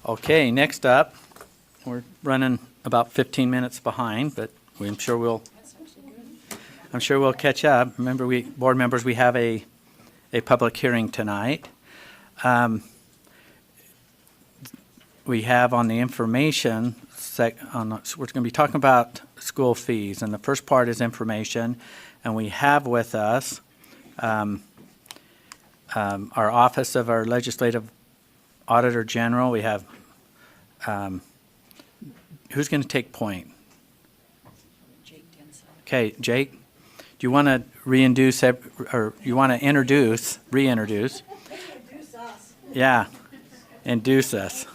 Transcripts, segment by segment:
Okay, next up, we're running about 15 minutes behind, but I'm sure we'll catch up. Remember, board members, we have a public hearing tonight. We have on the information we're going to be talking about school fees, and the first part is information, and we have with us our Office of our Legislative Auditor General. We have who's going to take point? Jake Dinsdale. Okay, Jake, do you want to reintroduce? Reintroduce us. Yeah, induce us.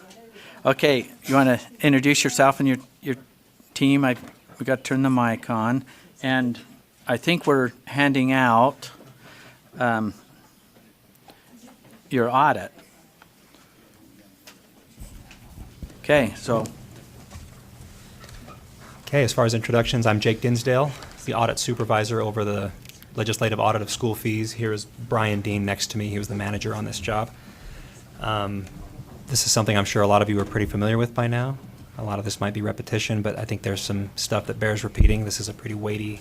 Okay, you want to introduce yourself and your team? We got to turn the mic on, and I think we're handing out your audit. Okay, so. Okay, as far as introductions, I'm Jake Dinsdale, the audit supervisor over the legislative audit of school fees. Here is Brian Dean next to me. He was the manager on this job. This is something I'm sure a lot of you are pretty familiar with by now. A lot of this might be repetition, but I think there's some stuff that bears repeating. This is a pretty weighty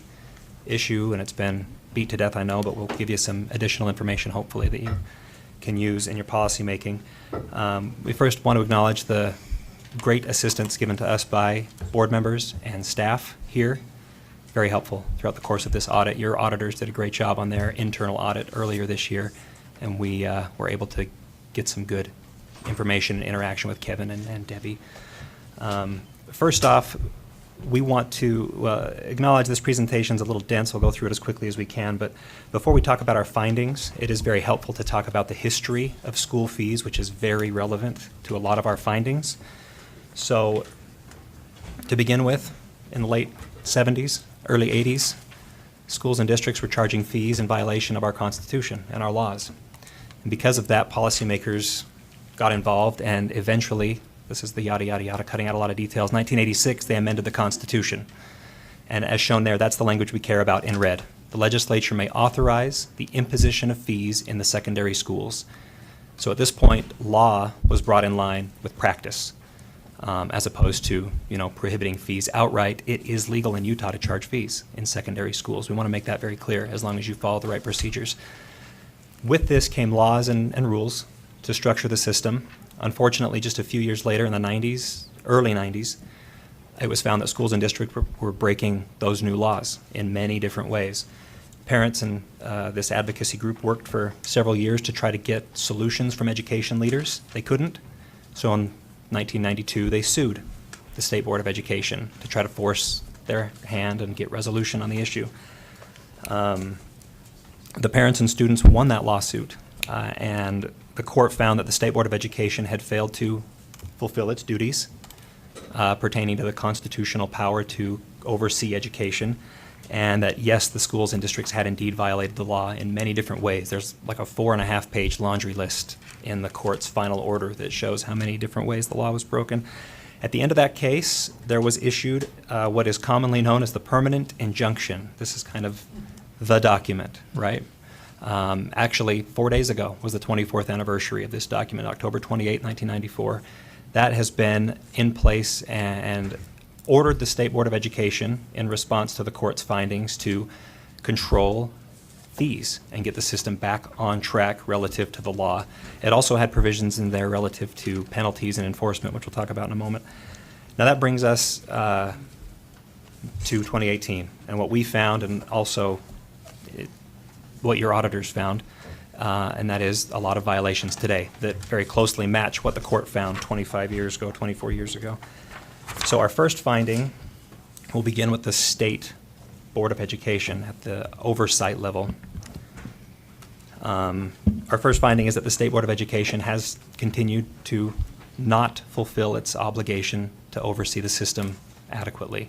issue, and it's been beat to death, I know, but we'll give you some additional information, hopefully, that you can use in your policy making. We first want to acknowledge the great assistance given to us by board members and staff here. Very helpful throughout the course of this audit. Your auditors did a great job on their internal audit earlier this year, and we were able to get some good information and interaction with Kevin and Debbie. First off, we want to acknowledge this presentation is a little dense. We'll go through it as quickly as we can, but before we talk about our findings, it is very helpful to talk about the history of school fees, which is very relevant to a lot of our findings. So, to begin with, in the late 70s, early 80s, schools and districts were charging fees in violation of our Constitution and our laws. And because of that, policymakers got involved, and eventually, this is the yada, yada, yada, cutting out a lot of details, 1986, they amended the Constitution. And as shown there, that's the language we care about in red. The legislature may authorize the imposition of fees in the secondary schools. So at this point, law was brought in line with practice. As opposed to, prohibiting fees outright. It is legal in Utah to charge fees in secondary schools. We want to make that very clear, as long as you follow the right procedures. With this came laws and rules to structure the system. Unfortunately, just a few years later, in the 90s, early 90s, it was found that schools and districts were breaking those new laws in many different ways. Parents and this advocacy group worked for several years to try to get solutions from education leaders. They couldn't. So in 1992, they sued the State Board of Education to try to force their hand and get resolution on the issue. The parents and students won that lawsuit, and the court found that the State Board of Education had failed to fulfill its duties pertaining to the constitutional power to oversee education, and that, yes, the schools and districts had indeed violated the law in many different ways. There's like a 4.5-page laundry list in the court's final order that shows how many different ways the law was broken. At the end of that case, there was issued what is commonly known as the permanent injunction. This is kind of the document, right? Actually, 4 days ago was the 24th anniversary of this document, October 28, 1994. That has been in place and ordered the State Board of Education, in response to the court's findings, to control fees and get the system back on track relative to the law. It also had provisions in there relative to penalties and enforcement, which we'll talk about in a moment. Now that brings us to 2018, and what we found, and also what your auditors found, and that is a lot of violations today that very closely match what the court found 25 years ago, 24 years ago. So our first finding, we'll begin with the State Board of Education at the oversight level. Our first finding is that the State Board of Education has continued to not fulfill its obligation to oversee the system adequately.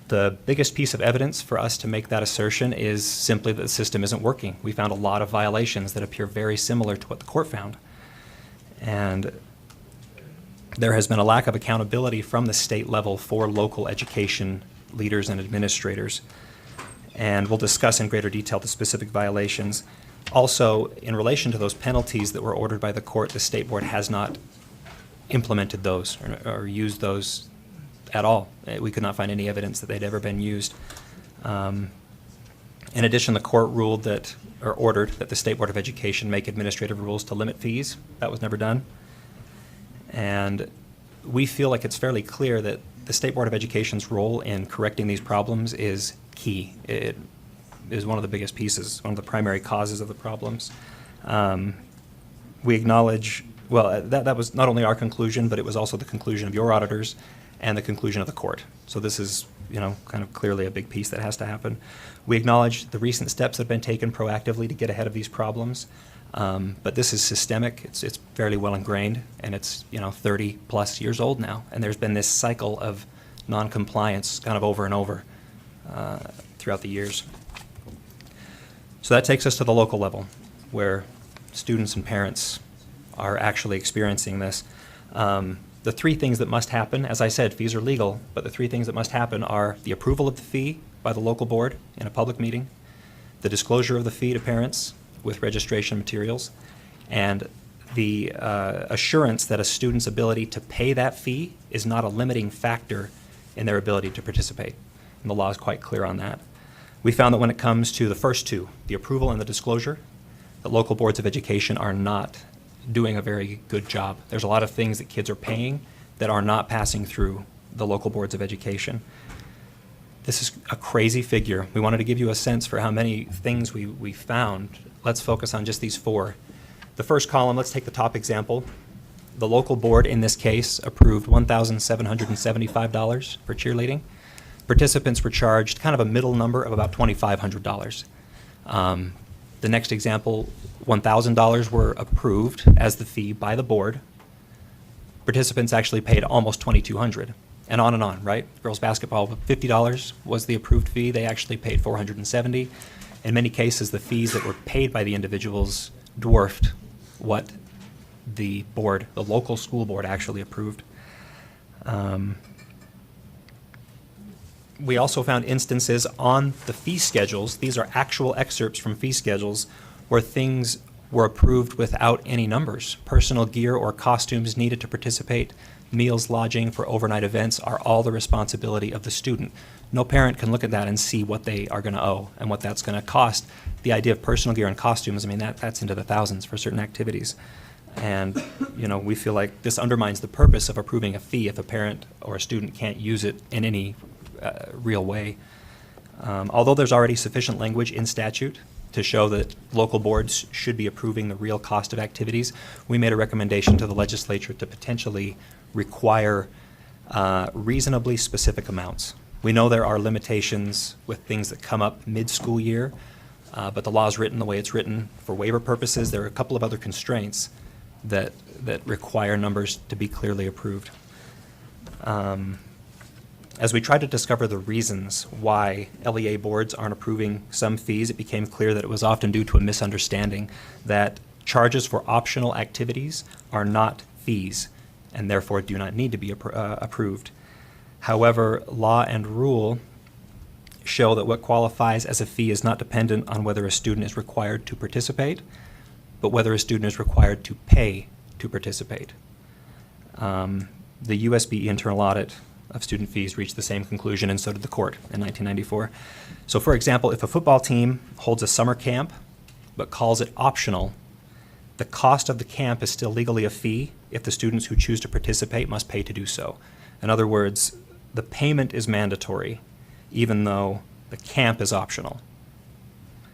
The biggest piece of evidence for us to make that assertion is simply that the system isn't working. We found a lot of violations that appear very similar to what the court found. And there has been a lack of accountability from the state level for local education leaders and administrators. And we'll discuss in greater detail the specific violations. Also, in relation to those penalties that were ordered by the court, the State Board has not implemented those or used those at all. We could not find any evidence that they'd ever been used. In addition, the court ruled that, or ordered that the State Board of Education make administrative rules to limit fees. That was never done. And we feel like it's fairly clear that the State Board of Education's role in correcting these problems is key. It is one of the biggest pieces, one of the primary causes of the problems. We acknowledge, well, that was not only our conclusion, but it was also the conclusion of your auditors and the conclusion of the court. So this is, kind of clearly a big piece that has to happen. We acknowledge the recent steps that have been taken proactively to get ahead of these problems. But this is systemic. It's fairly well ingrained, and it's 30 plus years old now. And there's been this cycle of non-compliance kind of over and over throughout the years. So that takes us to the local level, where students and parents are actually experiencing this. The three things that must happen, as I said, fees are legal, but the three things that must happen are the approval of the fee by the local board in a public meeting, the disclosure of the fee to parents with registration materials, and the assurance that a student's ability to pay that fee is not a limiting factor in their ability to participate. And the law is quite clear on that. We found that when it comes to the first two, the approval and the disclosure, that local boards of education are not doing a very good job. There's a lot of things that kids are paying that are not passing through the local boards of education. This is a crazy figure. We wanted to give you a sense for how many things we found. Let's focus on just these four. The first column, let's take the top example. The local board in this case approved $1,775 for cheerleading. Participants were charged kind of a middle number of about $2,500. The next example, $1,000 were approved as the fee by the board. Participants actually paid almost $2,200, and on, right? Girls basketball, $50 was the approved fee. They actually paid $470. In many cases, the fees that were paid by the individuals dwarfed what the board, the local school board, actually approved. We also found instances on the fee schedules, these are actual excerpts from fee schedules, where things were approved without any numbers. Personal gear or costumes needed to participate, meals, lodging for overnight events are all the responsibility of the student. No parent can look at that and see what they are going to owe and what that's going to cost. The idea of personal gear and costumes, that's into the thousands for certain activities. And, we feel like this undermines the purpose of approving a fee if a parent or a student can't use it in any real way. Although there's already sufficient language in statute to show that local boards should be approving the real cost of activities, we made a recommendation to the legislature to potentially require reasonably specific amounts. We know there are limitations with things that come up mid-school year, but the law is written the way it's written. For waiver purposes, there are a couple of other constraints that require numbers to be clearly approved. As we tried to discover the reasons why LEA boards aren't approving some fees, it became clear that it was often due to a misunderstanding that charges for optional activities are not fees and therefore do not need to be approved. However, law and rule show that what qualifies as a fee is not dependent on whether a student is required to participate, but whether a student is required to pay to participate. The USBE internal audit of student fees reached the same conclusion, and so did the court in 1994. So, for example, if a football team holds a summer camp but calls it optional, the cost of the camp is still legally a fee if the students who choose to participate must pay to do so. In other words, the payment is mandatory, even though the camp is optional.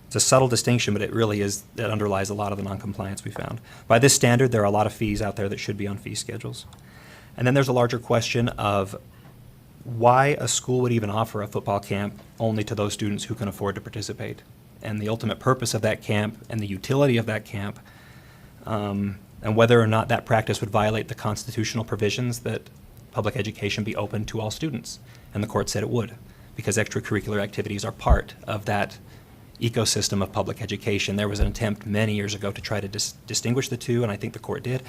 It's a subtle distinction, but it really is, that underlies a lot of the noncompliance we found. By this standard, there are a lot of fees out there that should be on fee schedules. And then there's a larger question of why a school would even offer a football camp only to those students who can afford to participate, and the ultimate purpose of that camp and the utility of that camp, and whether or not that practice would violate the constitutional provisions that public education be open to all students. And the court said it would, because extracurricular activities are part of that ecosystem of public education. There was an attempt many years ago to try to distinguish the two, and I think the court did,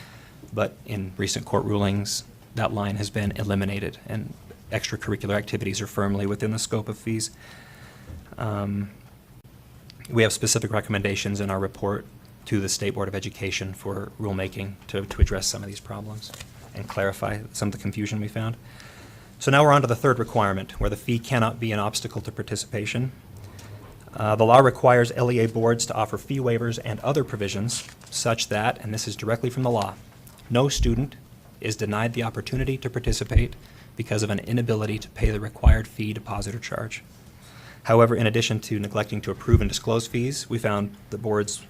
but in recent court rulings, that line has been eliminated, and extracurricular activities are firmly within the scope of fees. We have specific recommendations in our report to the State Board of Education for rulemaking to address some of these problems. and clarify some of the confusion we found. So now we're on to the third requirement, where the fee cannot be an obstacle to participation. The law requires LEA boards to offer fee waivers and other provisions such that, and this is directly from the law, no student is denied the opportunity to participate because of an inability to pay the required fee, deposit, or charge. However, in addition to neglecting to approve and disclose fees, we found the boards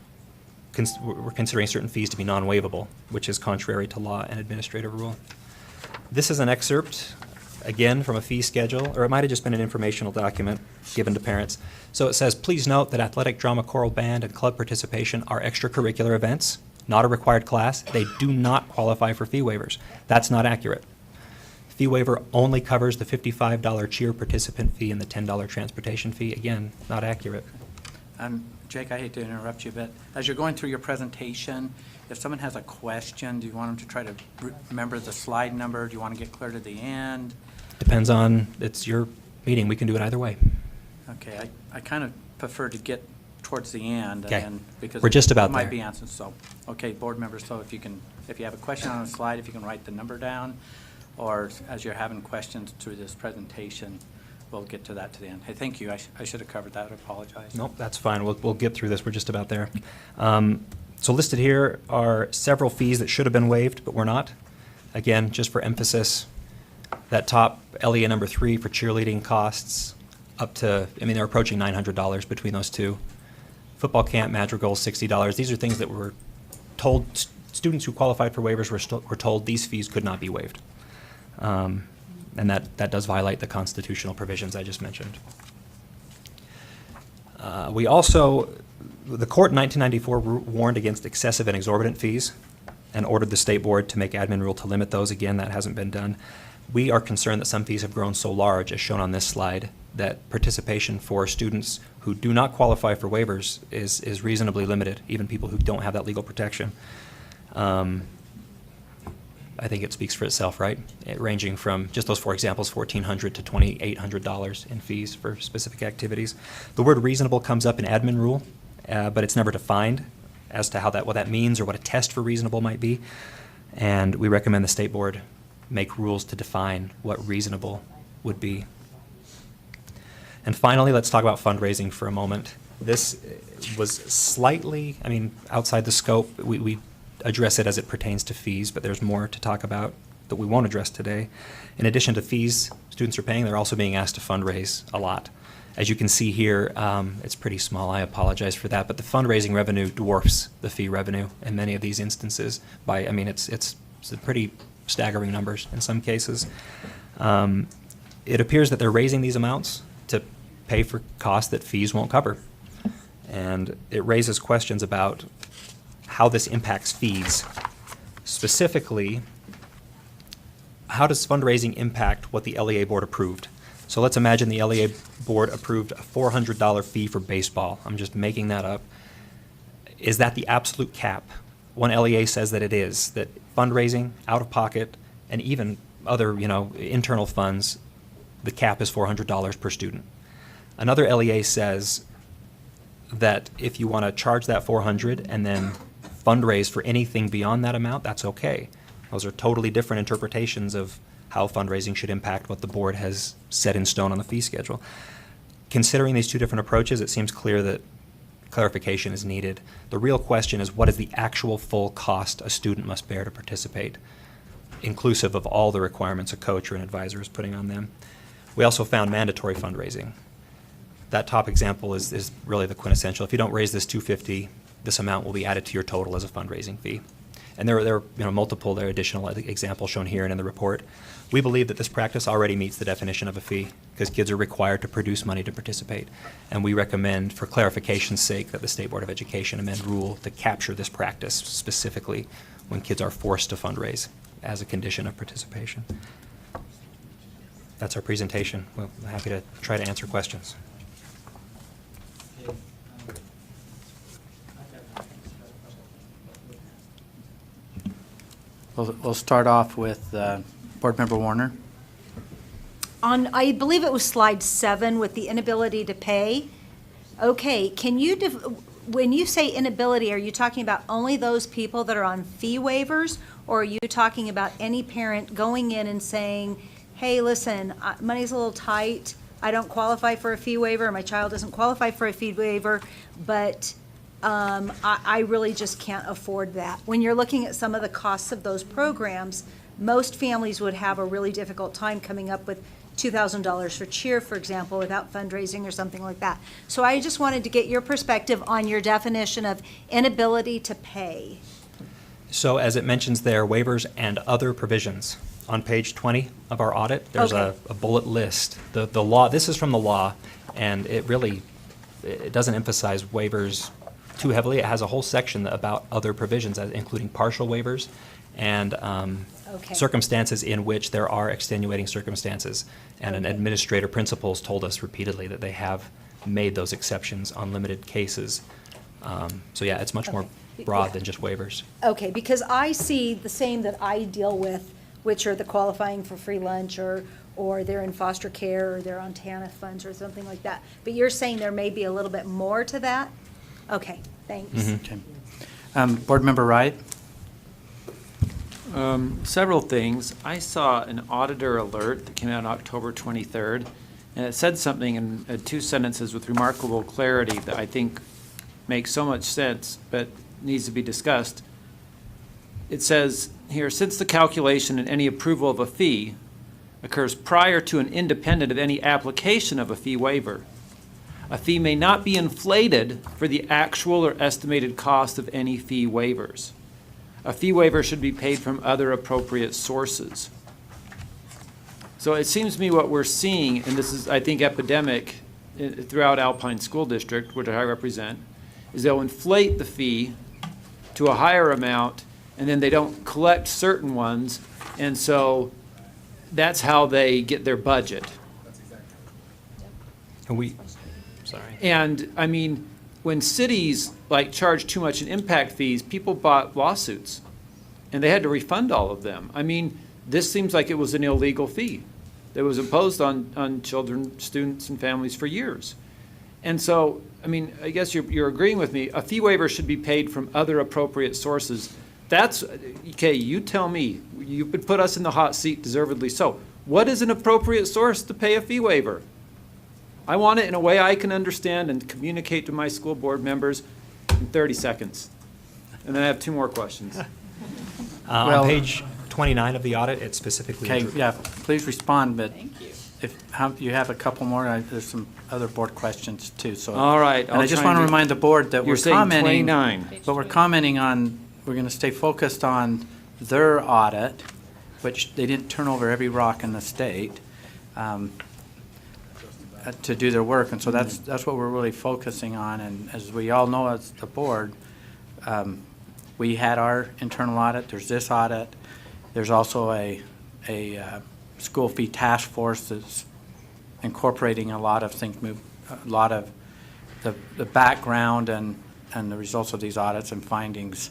were considering certain fees to be non-waivable, which is contrary to law and administrative rule. This is an excerpt, again, from a fee schedule, or it might have just been an informational document given to parents. So it says, please note that athletic, drama, choral, band, and club participation are extracurricular events, not a required class. They do not qualify for fee waivers. That's not accurate. Fee waiver only covers the $55 cheer participant fee and the $10 transportation fee. Again, not accurate. Jake, I hate to interrupt you, but as you're going through your presentation, if someone has a question, do you want them to try to remember the slide number? Do you want to get clear to the end? Depends on, it's your meeting. We can do it either way. Okay, I kind of prefer to get towards the end. Okay. And because We're just about it might there. be answered, so, okay, board members, so if you have a question on a slide, if you can write the number down, or as you're having questions through this presentation, we'll get to that to the end. Hey, thank you. I should have covered that. I apologize. Nope, that's fine. We'll get through this. We're just about there. So listed here are several fees that should have been waived, but were not. Again, just for emphasis, that top LEA number 3 for cheerleading costs up to, they're approaching $900 between those two. Football camp, Madrigal, $60. These are things that were told, students who qualified for waivers were told these fees could not be waived. And that does violate the constitutional provisions I just mentioned. We also, the court in 1994 warned against excessive and exorbitant fees and ordered the state board to make admin rule to limit those. Again, that hasn't been done. We are concerned that some fees have grown so large, as shown on this slide, that participation for students who do not qualify for waivers is reasonably limited, even people who don't have that legal protection. I think it speaks for itself, right? Ranging from just those 4 examples, $1,400 to $2,800 in fees for specific activities. The word reasonable comes up in admin rule, but it's never defined as to what that means or what a test for reasonable might be. And we recommend the state board make rules to define what reasonable would be. And finally, let's talk about fundraising for a moment. This was slightly, outside the scope. We address it as it pertains to fees, but there's more to talk about that we won't address today. In addition to fees students are paying, they're also being asked to fundraise a lot. As you can see here, it's pretty small. I apologize for that, but the fundraising revenue dwarfs the fee revenue in many of these instances. It's pretty staggering numbers in some cases. It appears that they're raising these amounts to pay for costs that fees won't cover. And it raises questions about how this impacts fees. Specifically, how does fundraising impact what the LEA board approved? So let's imagine the LEA board approved a $400 fee for baseball. I'm just making that up. Is that the absolute cap? One LEA says that it is, that fundraising, out of pocket, and even other internal funds, the cap is $400 per student. Another LEA says that if you want to charge that $400 and then fundraise for anything beyond that amount, that's okay. Those are totally different interpretations of how fundraising should impact what the board has set in stone on the fee schedule. Considering these two different approaches, it seems clear that clarification is needed. The real question is, what is the actual full cost a student must bear to participate, inclusive of all the requirements a coach or an advisor is putting on them? We also found mandatory fundraising. That top example is really the quintessential. If you don't raise this $250, this amount will be added to your total as a fundraising fee. And there are multiple additional examples shown here and in the report. We believe that this practice already meets the definition of a fee because kids are required to produce money to participate. And we recommend, for clarification's sake, that the State Board of Education amend rule to capture this practice specifically when kids are forced to fundraise as a condition of participation. That's our presentation. We're happy to try to answer questions. We'll start off with Board Member Warner. On, I believe it was slide 7 with the inability to pay. Okay, can you, when you say inability, are you talking about only those people that are on fee waivers? Or are you talking about any parent going in and saying, hey, listen, money's a little tight, I don't qualify for a fee waiver, my child doesn't qualify for a fee waiver, but I really just can't afford that. When you're looking at some of the costs of those programs, most families would have a really difficult time coming up with $2,000 for cheer, for example, without fundraising or something like that. So I just wanted to get your perspective on your definition of inability to pay. So as it mentions there, waivers and other provisions. On page 20 of our audit, there's Okay. a bullet list. The law, this is from the law, and it doesn't emphasize waivers too heavily. It has a whole section about other provisions, including partial waivers and Okay. circumstances in which there are extenuating circumstances. And an Okay. administrator principals told us repeatedly that they have made those exceptions on limited cases. So yeah, it's much more Okay. broad Yeah. than just waivers. Okay, because I see the same that I deal with, which are the qualifying for free lunch, or they're in foster care, or they're on TANF funds, or something like that. But you're saying there may be a little bit more to that? Okay, thanks. Okay. Board Member Wright? Several things. I saw an auditor alert that came out on October 23rd, and it said something in 2 sentences with remarkable clarity that I think makes so much sense, but needs to be discussed. It says here, since the calculation and any approval of a fee occurs prior to and independent of any application of a fee waiver, a fee may not be inflated for the actual or estimated cost of any fee waivers. A fee waiver should be paid from other appropriate sources. So it seems to me what we're seeing, and this is, I think, epidemic throughout Alpine School District, which I represent, is they'll inflate the fee to a higher amount, and then they don't collect certain ones, and so that's how they get their budget. And sorry. And, I mean, when cities like charge too much in impact fees, people bought lawsuits, and they had to refund all of them. I mean, this seems like it was an illegal fee that was imposed on children, students, and families for years. And so, I mean, I guess you're agreeing with me, a fee waiver should be paid from other appropriate sources. That's, okay, you tell me, you could put us in the hot seat, deservedly so. What is an appropriate source to pay a fee waiver? I want it in a way I can understand and communicate to my school board members in 30 seconds. And then I have 2 more questions. Well- On page 29 of the audit, it specifically. Okay, yeah, please respond, but you have a couple more, there's some other board questions too, so. All right, And I I'll just try want to and do- remind the board that You're we're saying commenting. 29. But we're commenting on, we're going to stay focused on their audit, which they didn't turn over every rock in the state to do their work, and so that's what we're really focusing on. And as we all know as the board, we had our internal audit, there's this audit, there's also a school fee task force that's incorporating a lot of things, a lot of the background and the results of these audits and findings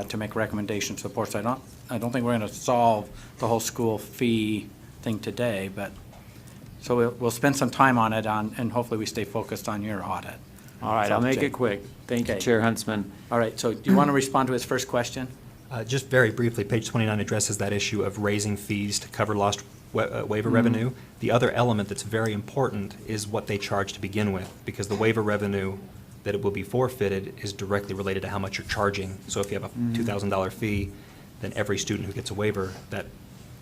to make recommendations to the board. So I don't think we're going to solve the whole school fee thing today, but so we'll spend some time on it and hopefully we stay focused on your audit. All right, I'll make it quick. Thank you, Okay. Chair Huntsman. All right, so do you want to respond to his first question? Just very briefly, page 29 addresses that issue of raising fees to cover lost waiver revenue. The other element that's very important is what they charge to begin with, because the waiver revenue that it will be forfeited is directly related to how much you're charging. So if you have a $2,000 fee, then every student who gets a waiver, that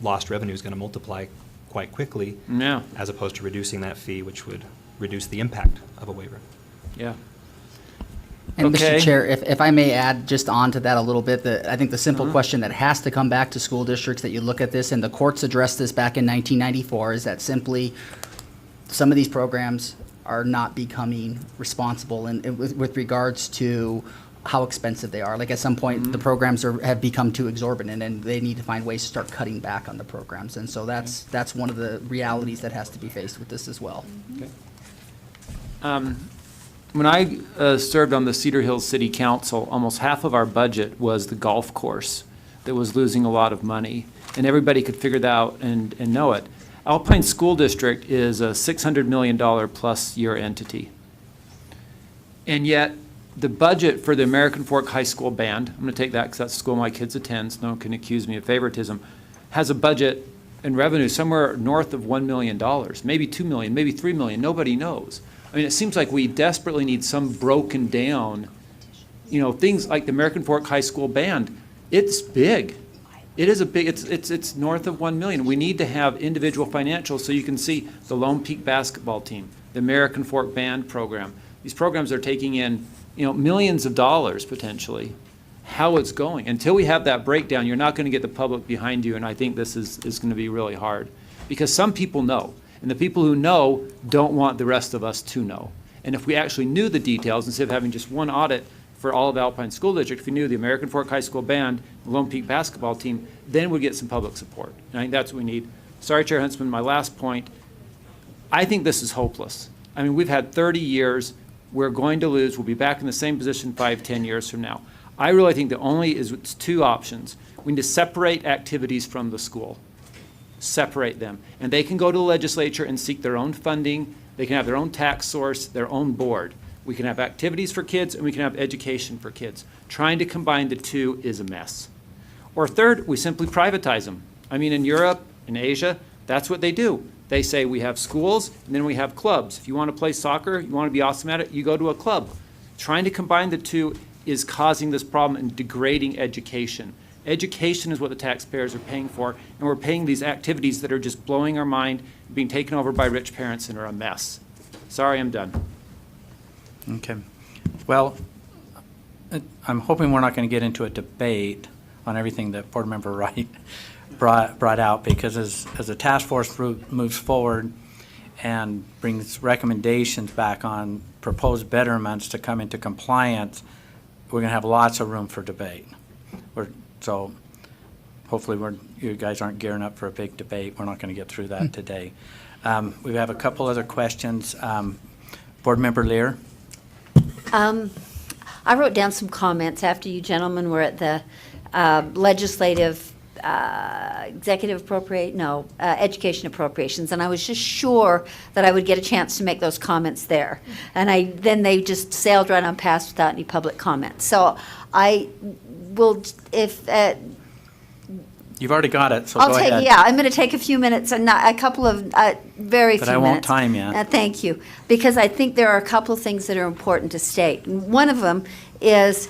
lost revenue is going to multiply quite quickly, Yeah, as opposed to reducing that fee, which would reduce the impact of a waiver. yeah. And Okay. Mr. Chair, if I may add just on to that a little bit, I think the simple question that has to come back to school districts that you look at this, and the courts addressed this back in 1994, is that simply some of these programs are not becoming responsible with regards to how expensive they are. Like at some point, the programs have become too exorbitant, and they need to find ways to start cutting back on the programs. And so that's one of the realities that has to be faced with this as well. When I served on the Cedar Hills City Council, almost half of our budget was the golf course that was losing a lot of money, and everybody could figure that out and know it. Alpine School District is a $600 million plus year entity. And yet, the budget for the American Fork High School Band, I'm going to take that because that's the school my kids attend, so no one can accuse me of favoritism, has a budget and revenue somewhere north of $1 million, maybe $2 million, maybe $3 million. Nobody knows. I mean, it seems like we desperately need some broken down, things like the American Fork High School Band. It's big. It is a big, it's north of 1 million. We need to have individual financials so you can see the Lone Peak basketball team, the American Fork Band program. These programs are taking in, millions of dollars potentially. How it's going. Until we have that breakdown, you're not going to get the public behind you, and I think this is going to be really hard. Because some people know, and the people who know don't want the rest of us to know. And if we actually knew the details, instead of having just one audit for all of Alpine School District, if we knew the American Fork High School Band, the Lone Peak basketball team, then we'd get some public support. And I think that's what we need. Sorry, Chair Huntsman, my last point. I think this is hopeless. I mean, we've had 30 years. We're going to lose. We'll be back in the same position 5, 10 years from now. I really think the only is two options. We need to separate activities from the school. Separate them. And they can go to the legislature and seek their own funding. They can have their own tax source, their own board. We can have activities for kids and we can have education for kids. Trying to combine the two is a mess. Or third, we simply privatize them. I mean, in Europe, in Asia, that's what they do. They say we have schools and then we have clubs. If you want to play soccer, you want to be awesome at it, you go to a club. Trying to combine the two is causing this problem and degrading education. Education is what the taxpayers are paying for, and we're paying these activities that are just blowing our mind, being taken over by rich parents and are a mess. Sorry, I'm done. Okay. Well, I'm hoping we're not going to get into a debate on everything that Board Member Wright brought out, because as the task force moves forward and brings recommendations back on proposed betterments to come into compliance, we're going to have lots of room for debate. So hopefully you guys aren't gearing up for a big debate. We're not going to get through that today. We have a couple other questions. Board Member Lear. I wrote down some comments after you gentlemen were at the legislative education appropriations, and I was just sure that I would get a chance to make those comments there. And then they just sailed right on past without any public comment. So I will, if You've already got it, so I'll go take, ahead. yeah, I'm going to take a few minutes, and a couple of very But few I won't minutes. time you. Thank you, because I think there are a couple of things that are important to state. One of them is,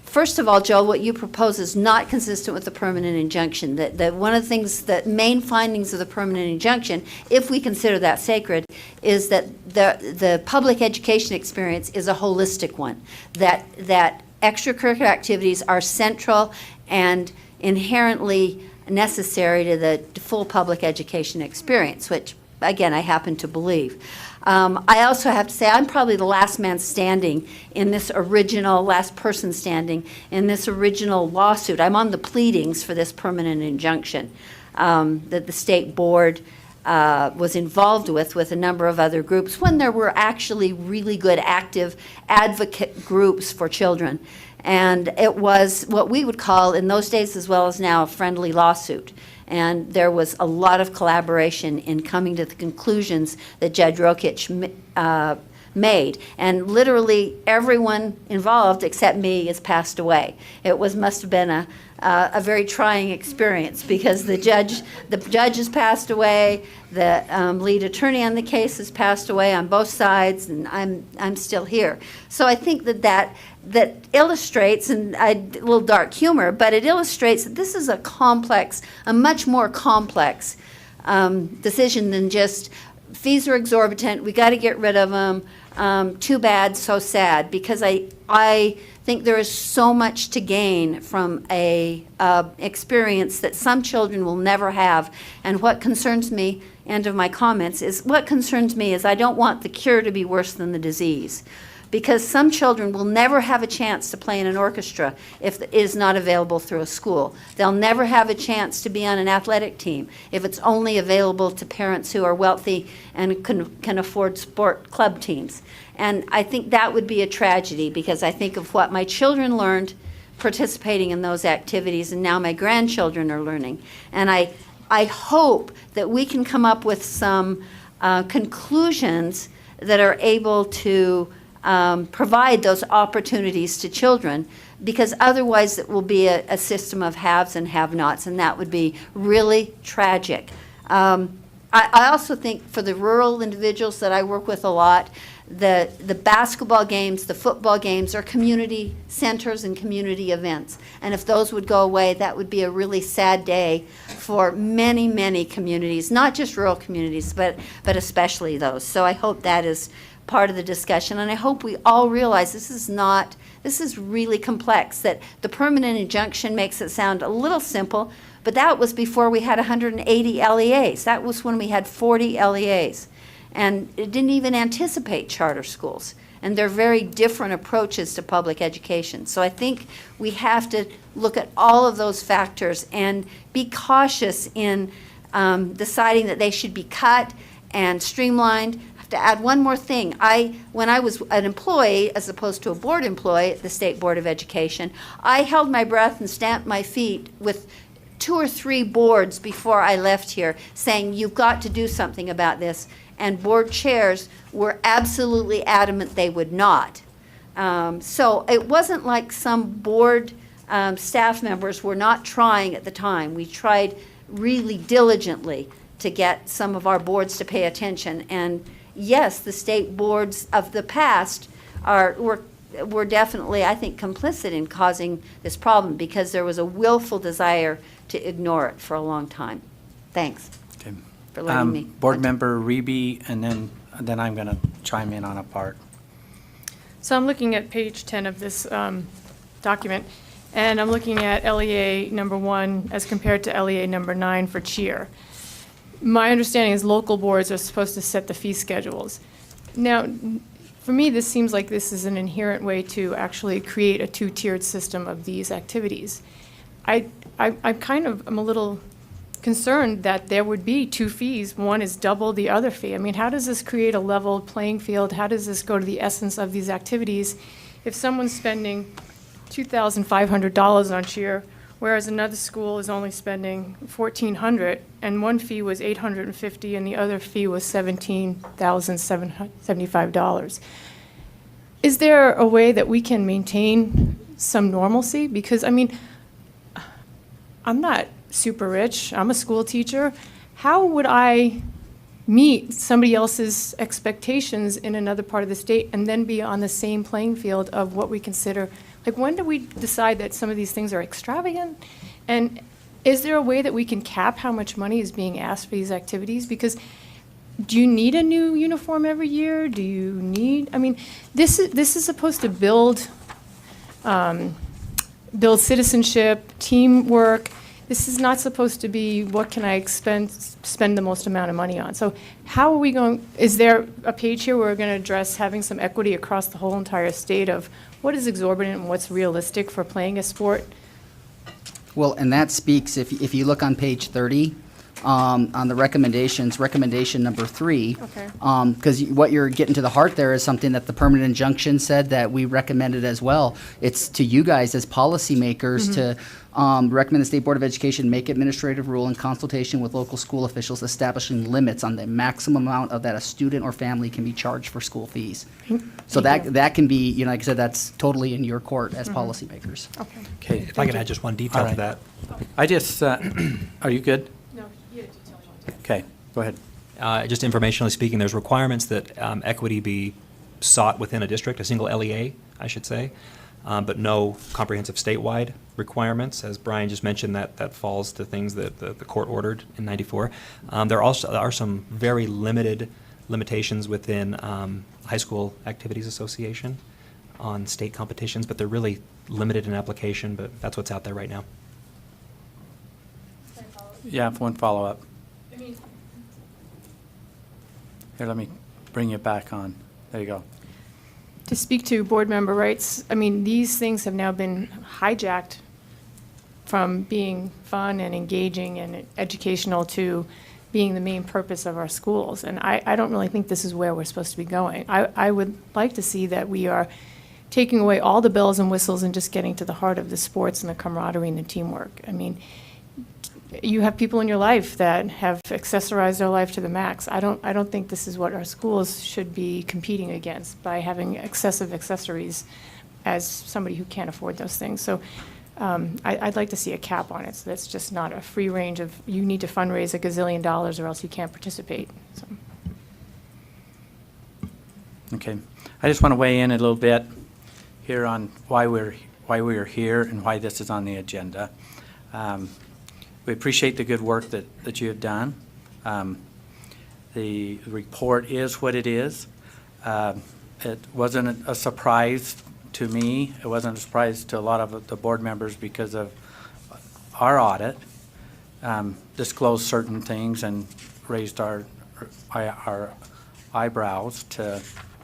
first of all, Joel, what you propose is not consistent with the permanent injunction. That one of the things, that main findings of the permanent injunction, if we consider that sacred, is that the public education experience is a holistic one. That extracurricular activities are central and inherently necessary to the full public education experience, which, again, I happen to believe. I also have to say I'm probably the last man standing in this original, last person standing in this original lawsuit. I'm on the pleadings for this permanent injunction that the state board was involved with a number of other groups, when there were actually really good active advocate groups for children. And it was what we would call, in those days as well as now, a friendly lawsuit. And there was a lot of collaboration in coming to the conclusions that Judge Rokic made. And literally everyone involved except me has passed away. It must have been a very trying experience, because the judge has passed away, the lead attorney on the case has passed away on both sides, and I'm still here. So I think that illustrates, and a little dark humor, but it illustrates that this is a much more complex decision than just fees are exorbitant, we got to get rid of them, too bad, so sad, because I think there is so much to gain from a experience that some children will never have. And what concerns me, end of my comments, is I don't want the cure to be worse than the disease. Because some children will never have a chance to play in an orchestra if it is not available through a school. They'll never have a chance to be on an athletic team if it's only available to parents who are wealthy and can afford sport club teams. And I think that would be a tragedy, because I think of what my children learned participating in those activities, and now my grandchildren are learning. And I hope that we can come up with some conclusions that are able to provide those opportunities to children, because otherwise it will be a system of haves and have-nots, and that would be really tragic. I also think for the rural individuals that I work with a lot, the basketball games, the football games are community centers and community events. And if those would go away, that would be a really sad day for many, many communities, not just rural communities, but especially those. So I hope that is part of the discussion, and I hope we all realize this is really complex, that the permanent injunction makes it sound a little simple, but that was before we had 180 LEAs. That was when we had 40 LEAs. And it didn't even anticipate charter schools. And they're very different approaches to public education. So I think we have to look at all of those factors and be cautious in deciding that they should be cut and streamlined. I have to add one more thing. When I was an employee, as opposed to a board employee at the State Board of Education, I held my breath and stamped my feet with 2 or 3 boards before I left here saying, you've got to do something about this. And board chairs were absolutely adamant they would not. So it wasn't like some board staff members were not trying at the time. We tried really diligently to get some of our boards to pay attention. And yes, the state boards of the past were definitely, I think, complicit in causing this problem, because there was a willful desire to ignore it for a long time. Thanks Okay. for letting me. Board Member Reby, and then I'm going to chime in on a part. So I'm looking at page 10 of this document, and I'm looking at LEA number 1 as compared to LEA number 9 for cheer. My understanding is local boards are supposed to set the fee schedules. Now, for me, this seems like this is an inherent way to actually create a 2-tiered system of these activities. I'm a little concerned that there would be 2 fees. One is double the other fee. I mean, how does this create a level playing field? How does this go to the essence of these activities? If someone's spending $2,500 on cheer, whereas another school is only spending $1,400, and one fee was $850 and the other fee was $17,775. Is there a way that we can maintain some normalcy? Because, I mean, I'm not super rich. I'm a school teacher. How would I meet somebody else's expectations in another part of the state and then be on the same playing field of what we consider? Like, when do we decide that some of these things are extravagant? And is there a way that we can cap how much money is being asked for these activities? Because do you need a new uniform every year? Do you need, I mean, this is supposed to build citizenship, teamwork. This is not supposed to be, what can I spend the most amount of money on? So how are we going, is there a page here where we're going to address having some equity across the whole entire state of what is exorbitant and what's realistic for playing a sport? Well, and that speaks, if you look on page 30, on the recommendations, recommendation number 3. Okay. Because what you're getting to the heart there is something that the permanent injunction said that we recommended as well. It's to you guys as policymakers to recommend the State Board of Education make administrative rule in consultation with local school officials establishing limits on the maximum amount of that a student or family can be charged for school fees. So that can be, you know, like I said, that's totally in your court as policymakers. Okay. Okay. If I can add just one detail All to right. that. I just, are you good? No, you had to tell me. Okay, go ahead. Just informationally speaking, there's requirements that equity be sought within a district, a single LEA, I should say, but no comprehensive statewide requirements. As Brian just mentioned, that falls to things that the court ordered in '94. There also are some very limited limitations within High School Activities Association on state competitions, but they're really limited in application, but that's what's out there right now. Yeah, one follow-up. I mean, Here, let me bring you back on. There you go. to speak to board member rights, I mean, these things have now been hijacked from being fun and engaging and educational to being the main purpose of our schools. And I don't really think this is where we're supposed to be going. I would like to see that we are taking away all the bells and whistles and just getting to the heart of the sports and the camaraderie and the teamwork. I mean, you have people in your life that have accessorized their life to the max. I don't think this is what our schools should be competing against by having excessive accessories as somebody who can't afford those things. So I'd like to see a cap on it, so that's just not a free range of, you need to fundraise $1 gazillion or else you can't participate, so. Okay. I just want to weigh in a little bit here on why we're here and why this is on the agenda. We appreciate the good work that you have done. The report is what it is. It wasn't a surprise to me. It wasn't a surprise to a lot of the board members because of our audit. Disclosed certain things and raised our eyebrows to,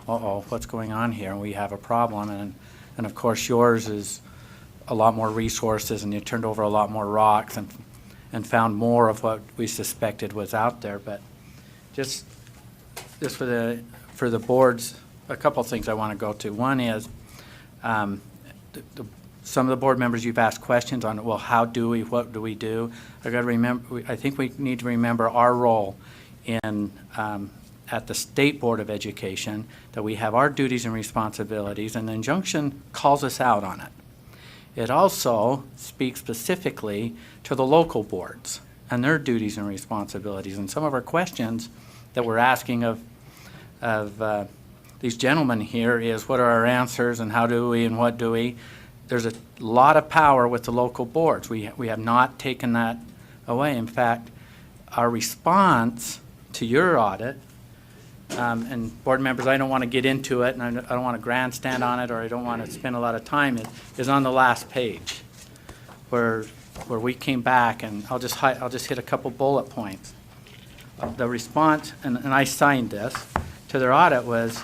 uh-oh, what's going on here? And we have a problem. And of course, yours is a lot more resources, and you turned over a lot more rocks and found more of what we suspected was out there. But just for the boards, a couple of things I want to go to. One is some of the board members, you've asked questions on, well, how do we, what do we do? I got to remember, I think we need to remember our role in at the State Board of Education, that we have our duties and responsibilities, and the injunction calls us out on it. It also speaks specifically to the local boards and their duties and responsibilities. And some of our questions that we're asking of these gentlemen here is, what are our answers and how do we and what do we? There's a lot of power with the local boards. We have not taken that away. In fact, our response to your audit, and board members, I don't want to get into it, and I don't want to grandstand on it, or I don't want to spend a lot of time, is on the last page, where we came back, and I'll just hit a couple bullet points. The response, and I signed this, to their audit was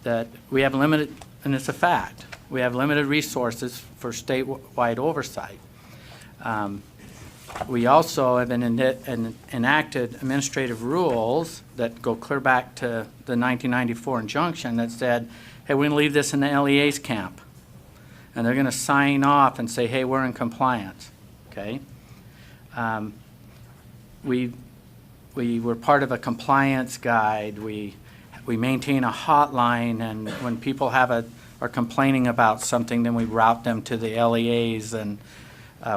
that we have limited, and it's a fact, we have limited resources for statewide oversight. We also have enacted administrative rules that go clear back to the 1994 injunction that said, hey, we're going to leave this in the LEA's camp. And they're going to sign off and say, hey, we're in compliance, okay? We were part of a compliance guide. We maintain a hotline, and when people are complaining about something, then we route them to the LEAs and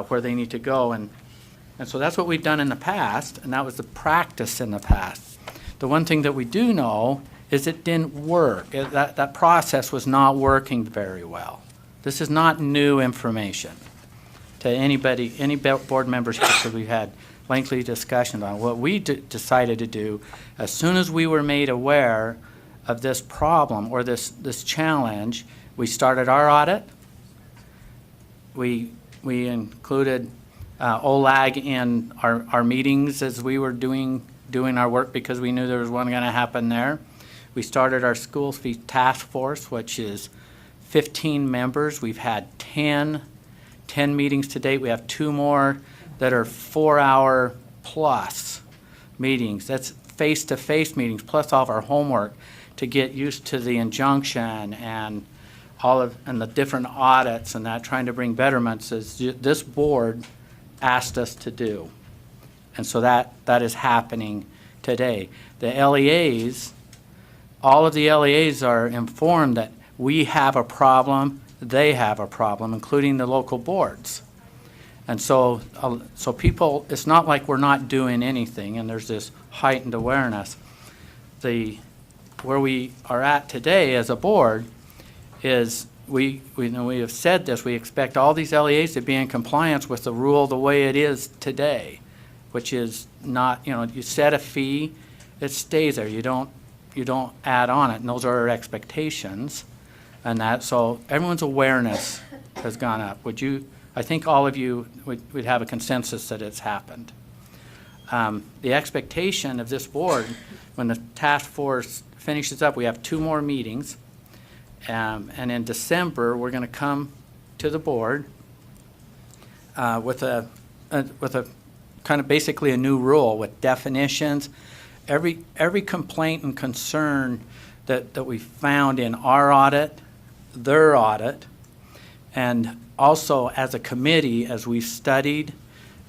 where they need to go. And so that's what we've done in the past, and that was the practice in the past. The one thing that we do know is it didn't work. That process was not working very well. This is not new information to anybody, any board members, because we've had lengthy discussions on. What we decided to do, as soon as we were made aware of this problem or this challenge, we started our audit. We included OLAG in our meetings as we were doing our work, because we knew there was one going to happen there. We started our school fee task force, which is 15 members. We've had 10 meetings to date. We have 2 more that are 4-hour plus meetings. That's face-to-face meetings, plus all of our homework to get used to the injunction and and the different audits and that, trying to bring betterments as this board asked us to do. And so that is happening today. The LEAs, all of the LEAs are informed that we have a problem, they have a problem, including the local boards. And so people, it's not like we're not doing anything, and there's this heightened awareness. Where we are at today as a board is we know we have said this, we expect all these LEAs to be in compliance with the rule the way it is today, which is not, you set a fee, it stays there. You don't add on it, and those are our expectations. And so everyone's awareness has gone up. I think all of you would have a consensus that it's happened. The expectation of this board, when the task force finishes up, we have 2 more meetings. And in December, we're going to come to the board with a kind of basically a new rule with definitions. Every complaint and concern that we found in our audit, their audit, and also as a committee, as we studied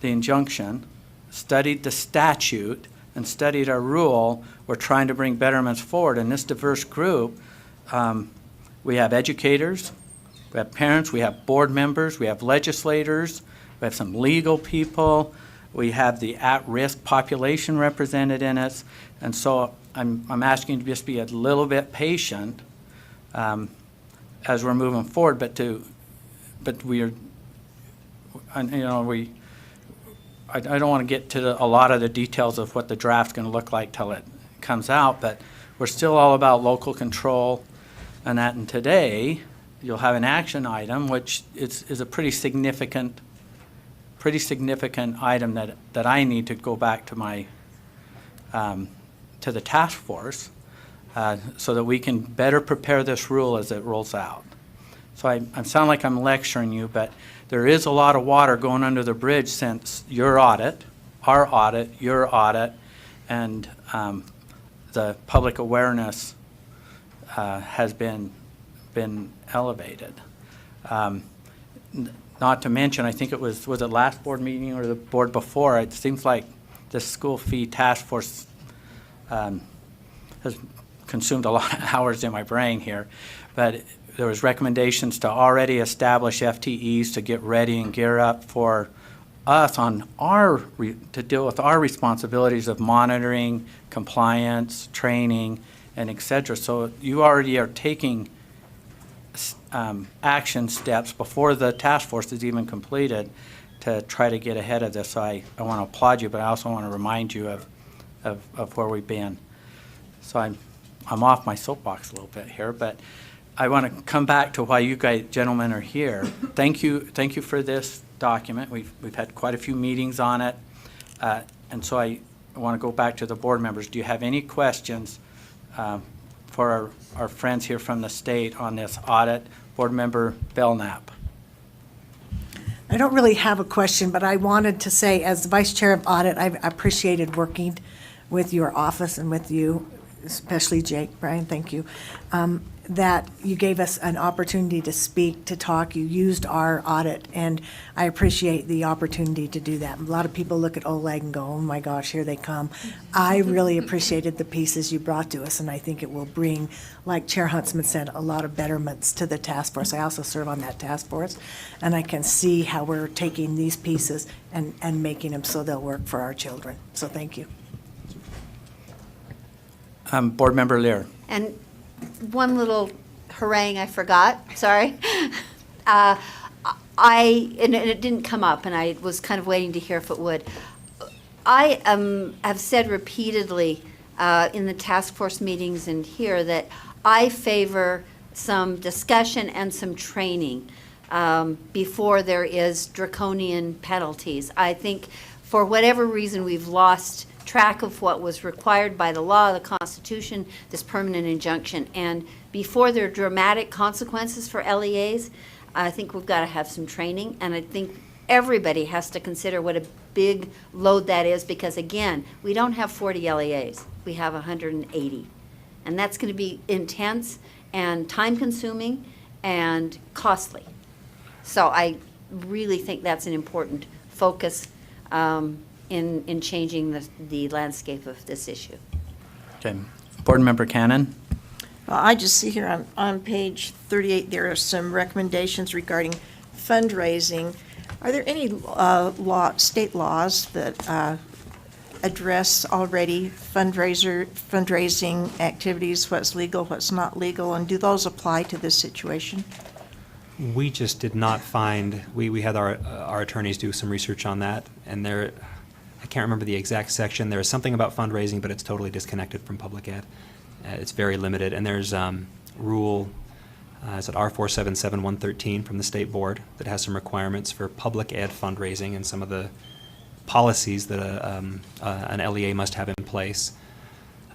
the injunction, studied the statute, and studied our rule, we're trying to bring betterments forward. In this diverse group, we have educators, we have parents, we have board members, we have legislators, we have some legal people, we have the at-risk population represented in us. And so I'm asking you to just be a little bit patient as we're moving forward, but we are, and, you know, I don't want to get to a lot of the details of what the draft's going to look like till it comes out, but we're still all about local control and that. And today, you'll have an action item, which is a pretty significant item that I need to go back to my, to the task force so that we can better prepare this rule as it rolls out. So I sound like I'm lecturing you, but there is a lot of water going under the bridge since your audit, our audit, your audit, and the public awareness has been elevated. Not to mention, I think was it last board meeting or the board before, it seems like the school fee task force has consumed a lot of hours in my brain here, but there was recommendations to already establish FTEs to get ready and gear up for us on to deal with our responsibilities of monitoring, compliance, training, and et cetera. So you already are taking action steps before the task force is even completed to try to get ahead of this. So I want to applaud you, but I also want to remind you of where we've been. So I'm off my soapbox a little bit here, but I want to come back to why you guys, gentlemen, are here. Thank you for this document. We've had quite a few meetings on it, and so I want to go back to the board members. Do you have any questions for our friends here from the state on this audit? Board Member Belknap. I don't really have a question, but I wanted to say, as the Vice Chair of Audit, I've appreciated working with your office and with you, especially Jake, Brian, thank you, that you gave us an opportunity to speak, to talk. You used our audit, and I appreciate the opportunity to do that. A lot of people look at OLEG and go, oh my gosh, here they come. I really appreciated the pieces you brought to us, and I think it will bring, like Chair Huntsman said, a lot of betterments to the task force. I also serve on that task force, and I can see how we're taking these pieces and making them so they'll work for our children. So thank you. Board Member Lear. And one little harangue I forgot, sorry. And it didn't come up, and I was kind of waiting to hear if it would. I have said repeatedly in the task force meetings and here that I favor some discussion and some training before there is draconian penalties. I think for whatever reason we've lost track of what was required by the law, the Constitution, this permanent injunction. And before there are dramatic consequences for LEAs, I think we've got to have some training. And I think everybody has to consider what a big load that is, because again, we don't have 40 LEAs. We have 180. And that's going to be intense and time-consuming and costly. So I really think that's an important focus in changing the landscape of this issue. Okay. Board Member Cannon. I just see here on page 38, there are some recommendations regarding fundraising. Are there any state laws that address already fundraising activities, what's legal, what's not legal, and do those apply to this situation? We just did not find, we had our attorneys do some research on that, and I can't remember the exact section. There is something about fundraising, but it's totally disconnected from public ed. It's very limited. And there's rule, is it R477113 from the state board that has some requirements for public ed fundraising and some of the policies that an LEA must have in place.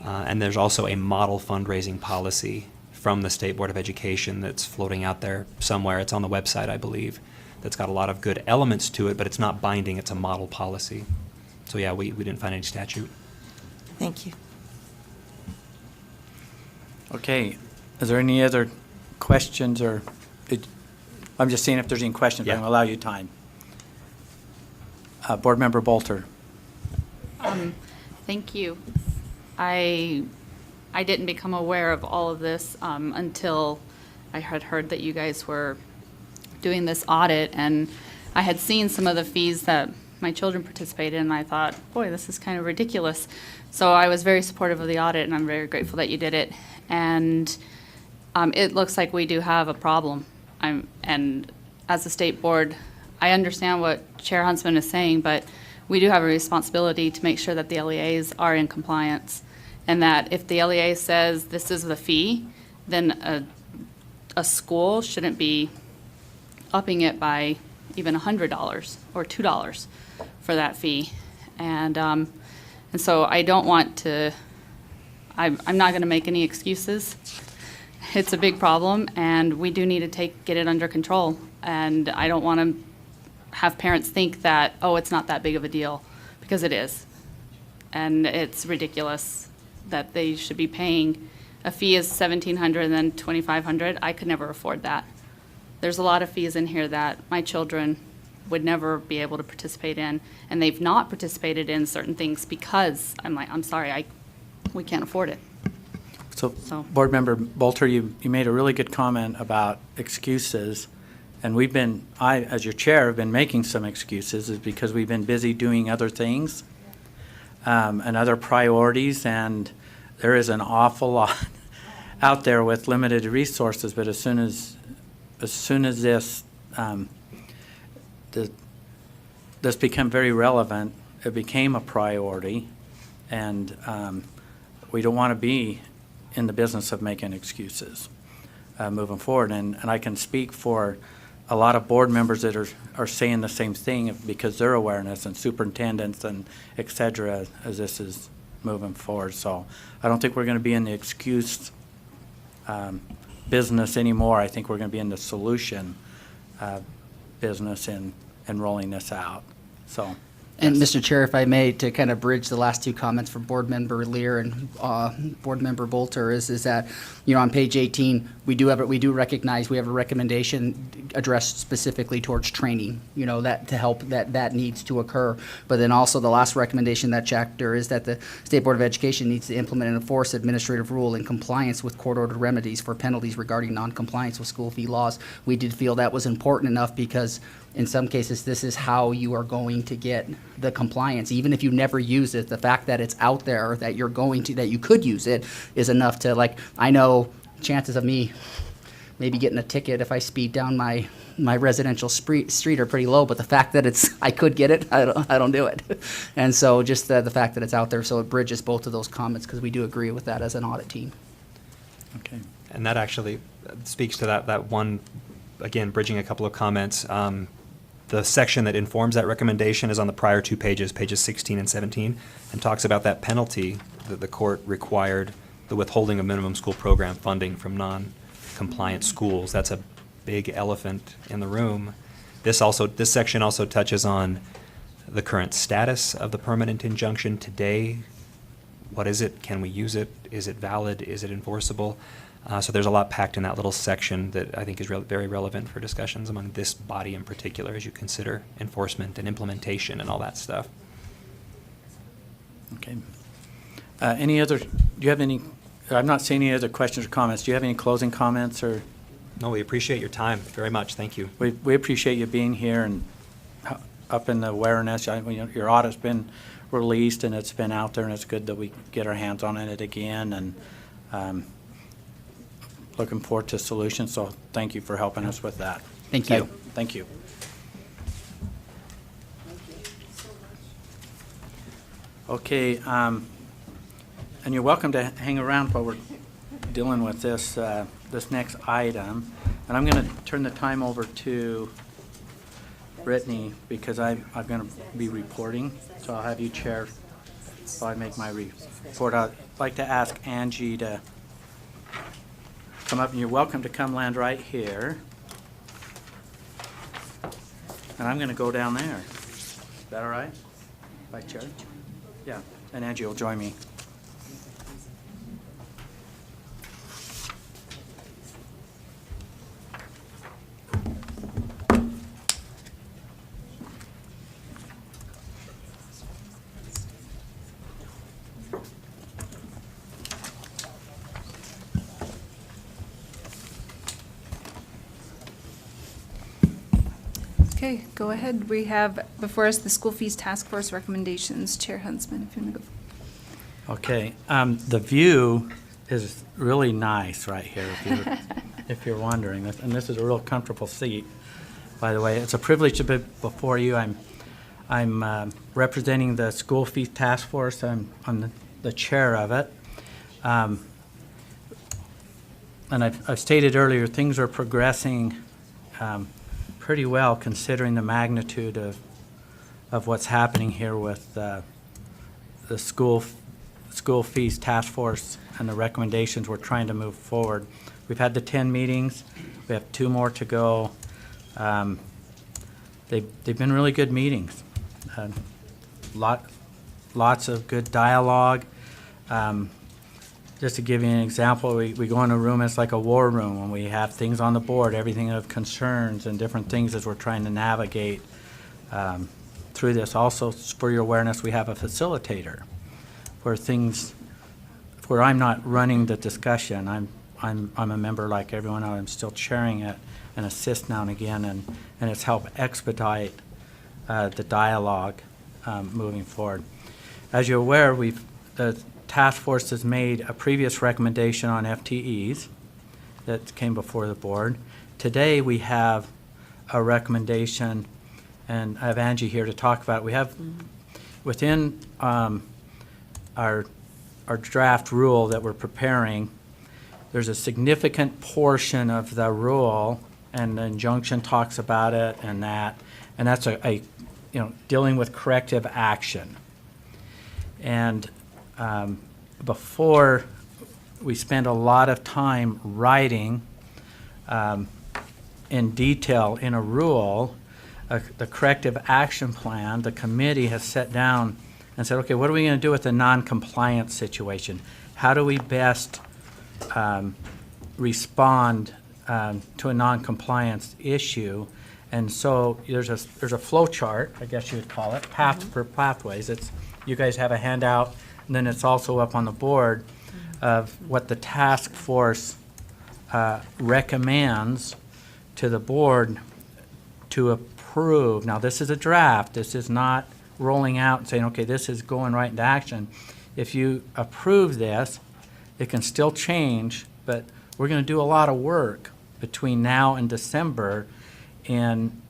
And there's also a model fundraising policy from the State Board of Education that's floating out there somewhere. It's on the website, I believe, that's got a lot of good elements to it, but it's not binding. It's a model policy. So yeah, we didn't find any statute. Thank you. Okay. Is there any other questions or, I'm just seeing if there's any questions, but I'm Yeah. going to allow you time. Board Member Bolter. Thank you. I didn't become aware of all of this until I had heard that you guys were doing this audit, and I had seen some of the fees that my children participated in, and I thought, boy, this is kind of ridiculous. So I was very supportive of the audit, and I'm very grateful that you did it. And it looks like we do have a problem. And as a state board, I understand what Chair Huntsman is saying, but we do have a responsibility to make sure that the LEAs are in compliance, and that if the LEA says this is the fee, then a school shouldn't be upping it by even $100 or $2 for that fee. And so I don't want to, I'm not going to make any excuses. It's a big problem, and we do need to get it under control. And I don't want to have parents think that, oh, it's not that big of a deal, because it is. And it's ridiculous that they should be paying, a fee is $1,700 and then $2,500. I could never afford that. There's a lot of fees in here that my children would never be able to participate in, and they've not participated in certain things because I'm sorry, we can't afford it. So, So- Board Member Bolter, you made a really good comment about excuses. And I, as your chair, have been making some excuses, is because we've been busy doing other things and other priorities, and there is an awful lot out there with limited resources. But as soon as this became very relevant, it became a priority, and we don't want to be in the business of making excuses moving forward. And I can speak for a lot of board members that are saying the same thing because their awareness, and superintendents and et cetera, as this is moving forward. So I don't think we're going to be in the excuse business anymore. I think we're going to be in the solution business in rolling this out. So. And Mr. Chair, if I may, to kind of bridge the last two comments from Board Member Lear and Board Member Bolter, is that, on page 18, we do recognize we have a recommendation addressed specifically towards training, that to help that needs to occur. But then also the last recommendation in that chapter is that the State Board of Education needs to implement and enforce administrative rule in compliance with court-ordered remedies for penalties regarding noncompliance with school fee laws. We did feel that was important enough because in some cases, this is how you are going to get the compliance. Even if you never use it, the fact that it's out there, that you could use it, is enough to, I know chances of me maybe getting a ticket if I speed down my residential street are pretty low, but the fact that I could get it, I don't do it. And so just the fact that it's out there, so it bridges both of those comments, because we do agree with that as an audit team. Okay. And that actually speaks to that one, again, bridging a couple of comments. The section that informs that recommendation is on the prior two pages, pages 16 and 17, and talks about that penalty that the court required, the withholding of minimum school program funding from non-compliant schools. That's a big elephant in the room. This section also touches on the current status of the permanent injunction today. What is it? Can we use it? Is it valid? Is it enforceable? So there's a lot packed in that little section that I think is very relevant for discussions among this body in particular as you consider enforcement and implementation and all that stuff. Okay. Do you have any, I'm not seeing any other questions or comments. Do you have any closing comments or? No, we appreciate your time very much. Thank you. We appreciate you being here and up in the awareness. Your audit's been released and it's been out there, and it's good that we get our hands on it again, and looking forward to solutions. So thank you for helping us with that. Thank you. Okay, thank you. Okay, and you're welcome to hang around while we're dealing with this this next item. And I'm going to turn the time over to Brittany, because I'm going to be reporting. So I'll have you chair while I make my report. I'd like to ask Angie to come up, and you're welcome to come land right here. And I'm going to go down there. Is that all right? Vice Chair? Yeah, and Angie will join me. Okay, go ahead. We have before us the school fees task force recommendations. Chair Huntsman, if you want to go. Okay, the view is really nice right here, if you're wondering. And this is a real comfortable seat, by the way. It's a privilege to be before you. I'm representing the school fees task force. I'm the chair of it. And I've stated earlier, things are progressing pretty well considering the magnitude of what's happening here with the school fees task force and the recommendations we're trying to move forward. We've had the 10 meetings. We have 2 more to go. They've been really good meetings. Lots of good dialogue. Just to give you an example, we go in a room, it's like a war room, and we have things on the board, everything of concerns and different things as we're trying to navigate through this. Also, for your awareness, we have a facilitator where I'm not running the discussion. I'm a member like everyone else. I'm still chairing it and assist now and again, and it's helped expedite the dialogue moving forward. As you're aware, the task force has made a previous recommendation on FTEs that came before the board. Today we have a recommendation, and I have Angie here to talk about it. We have within our draft rule that we're preparing, there's a significant portion of the rule, and the injunction talks about it, and that's dealing with corrective action. And before we spend a lot of time writing in detail in a rule, the corrective action plan, the committee has sat down and said, okay, what are we going to do with the non-compliance situation? How do we best respond to a non-compliance issue? And so there's a flow chart, I guess you would call it, pathways. You guys have a handout, and then it's also up on the board of what the task force recommends to the board to approve. Now, this is a draft. This is not rolling out and saying, okay, this is going right into action. If you approve this, it can still change, but we're going to do a lot of work between now and December in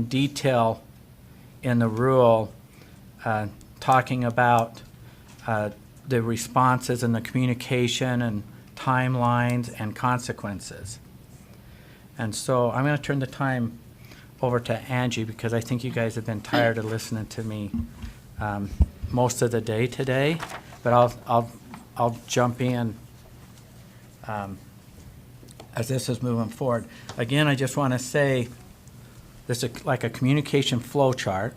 detail in the rule, talking about the responses and the communication and timelines and consequences. And so I'm going to turn the time over to Angie, because I think you guys have been tired of listening to me most of the day today, but I'll jump in as this is moving forward. Again, I just want to say this is like a communication flow chart,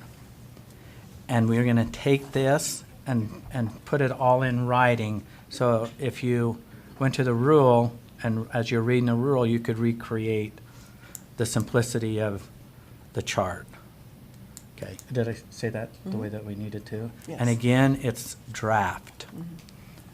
and we're going to take this and put it all in writing. So if you went to the rule, and as you're reading the rule, you could recreate the simplicity of the chart. Okay, did I say that the way that we needed to? Yes. And again, it's draft,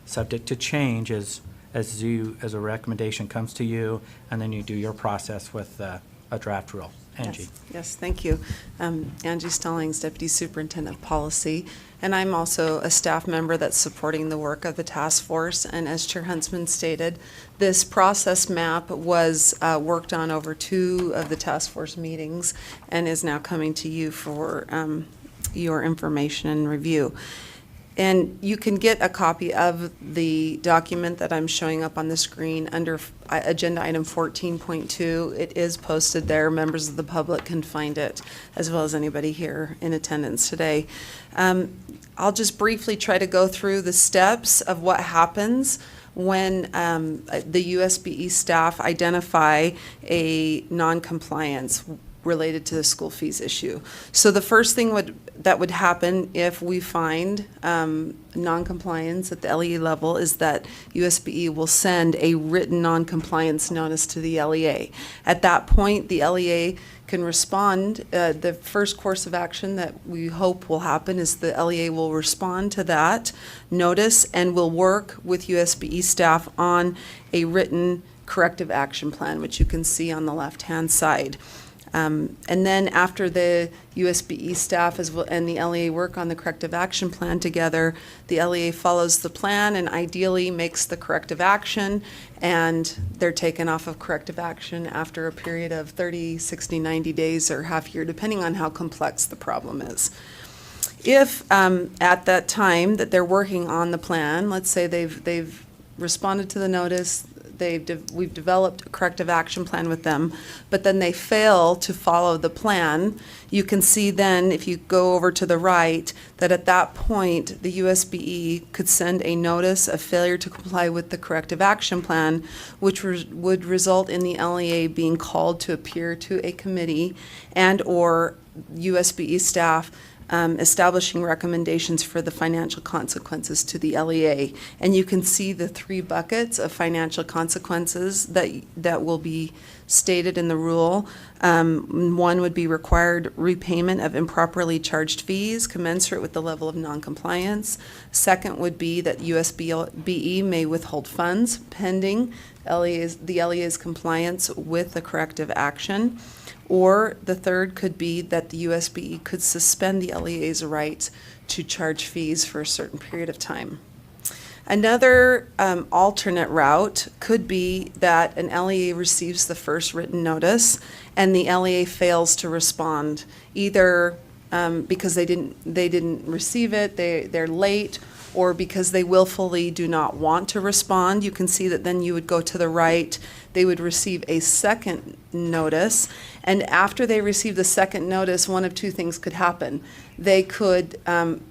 subject to change as a recommendation comes to you, and then you do your process with a draft rule. Angie. Yes, thank you. Angie Stallings, Deputy Superintendent of Policy, and I'm also a staff member that's supporting the work of the task force. And as Chair Huntsman stated, this process map was worked on over 2 of the task force meetings and is now coming to you for your information and review. And you can get a copy of the document that I'm showing up on the screen under agenda item 14.2. It is posted there. Members of the public can find it, as well as anybody here in attendance today. I'll just briefly try to go through the steps of what happens when the USBE staff identify a non-compliance related to the school fees issue. So the first thing that would happen if we find non-compliance at the LEA level is that USBE will send a written non-compliance notice to the LEA. At that point, the LEA can respond. The first course of action that we hope will happen is the LEA will respond to that notice and will work with USBE staff on a written corrective action plan, which you can see on the left-hand side. And then after the USBE staff and the LEA work on the corrective action plan together, the LEA follows the plan and ideally makes the corrective action, and they're taken off of corrective action after a period of 30, 60, 90 days or half year, depending on how complex the problem is. If at that time that they're working on the plan, let's say they've responded to the notice, we've developed a corrective action plan with them, but then they fail to follow the plan, you can see then, if you go over to the right, that at that point, the USBE could send a notice of failure to comply with the corrective action plan, which would result in the LEA being called to appear to a committee and/or USBE staff establishing recommendations for the financial consequences to the LEA. And you can see the 3 buckets of financial consequences that will be stated in the rule. One would be required repayment of improperly charged fees commensurate with the level of noncompliance. Second would be that USBE may withhold funds pending the LEA's compliance with the corrective action. Or the third could be that the USBE could suspend the LEA's right to charge fees for a certain period of time. Another alternate route could be that an LEA receives the first written notice and the LEA fails to respond, either because they didn't receive it, they're late, or because they willfully do not want to respond. You can see that then you would go to the right, they would receive a second notice, and after they receive the second notice, one of 2 things could happen. They could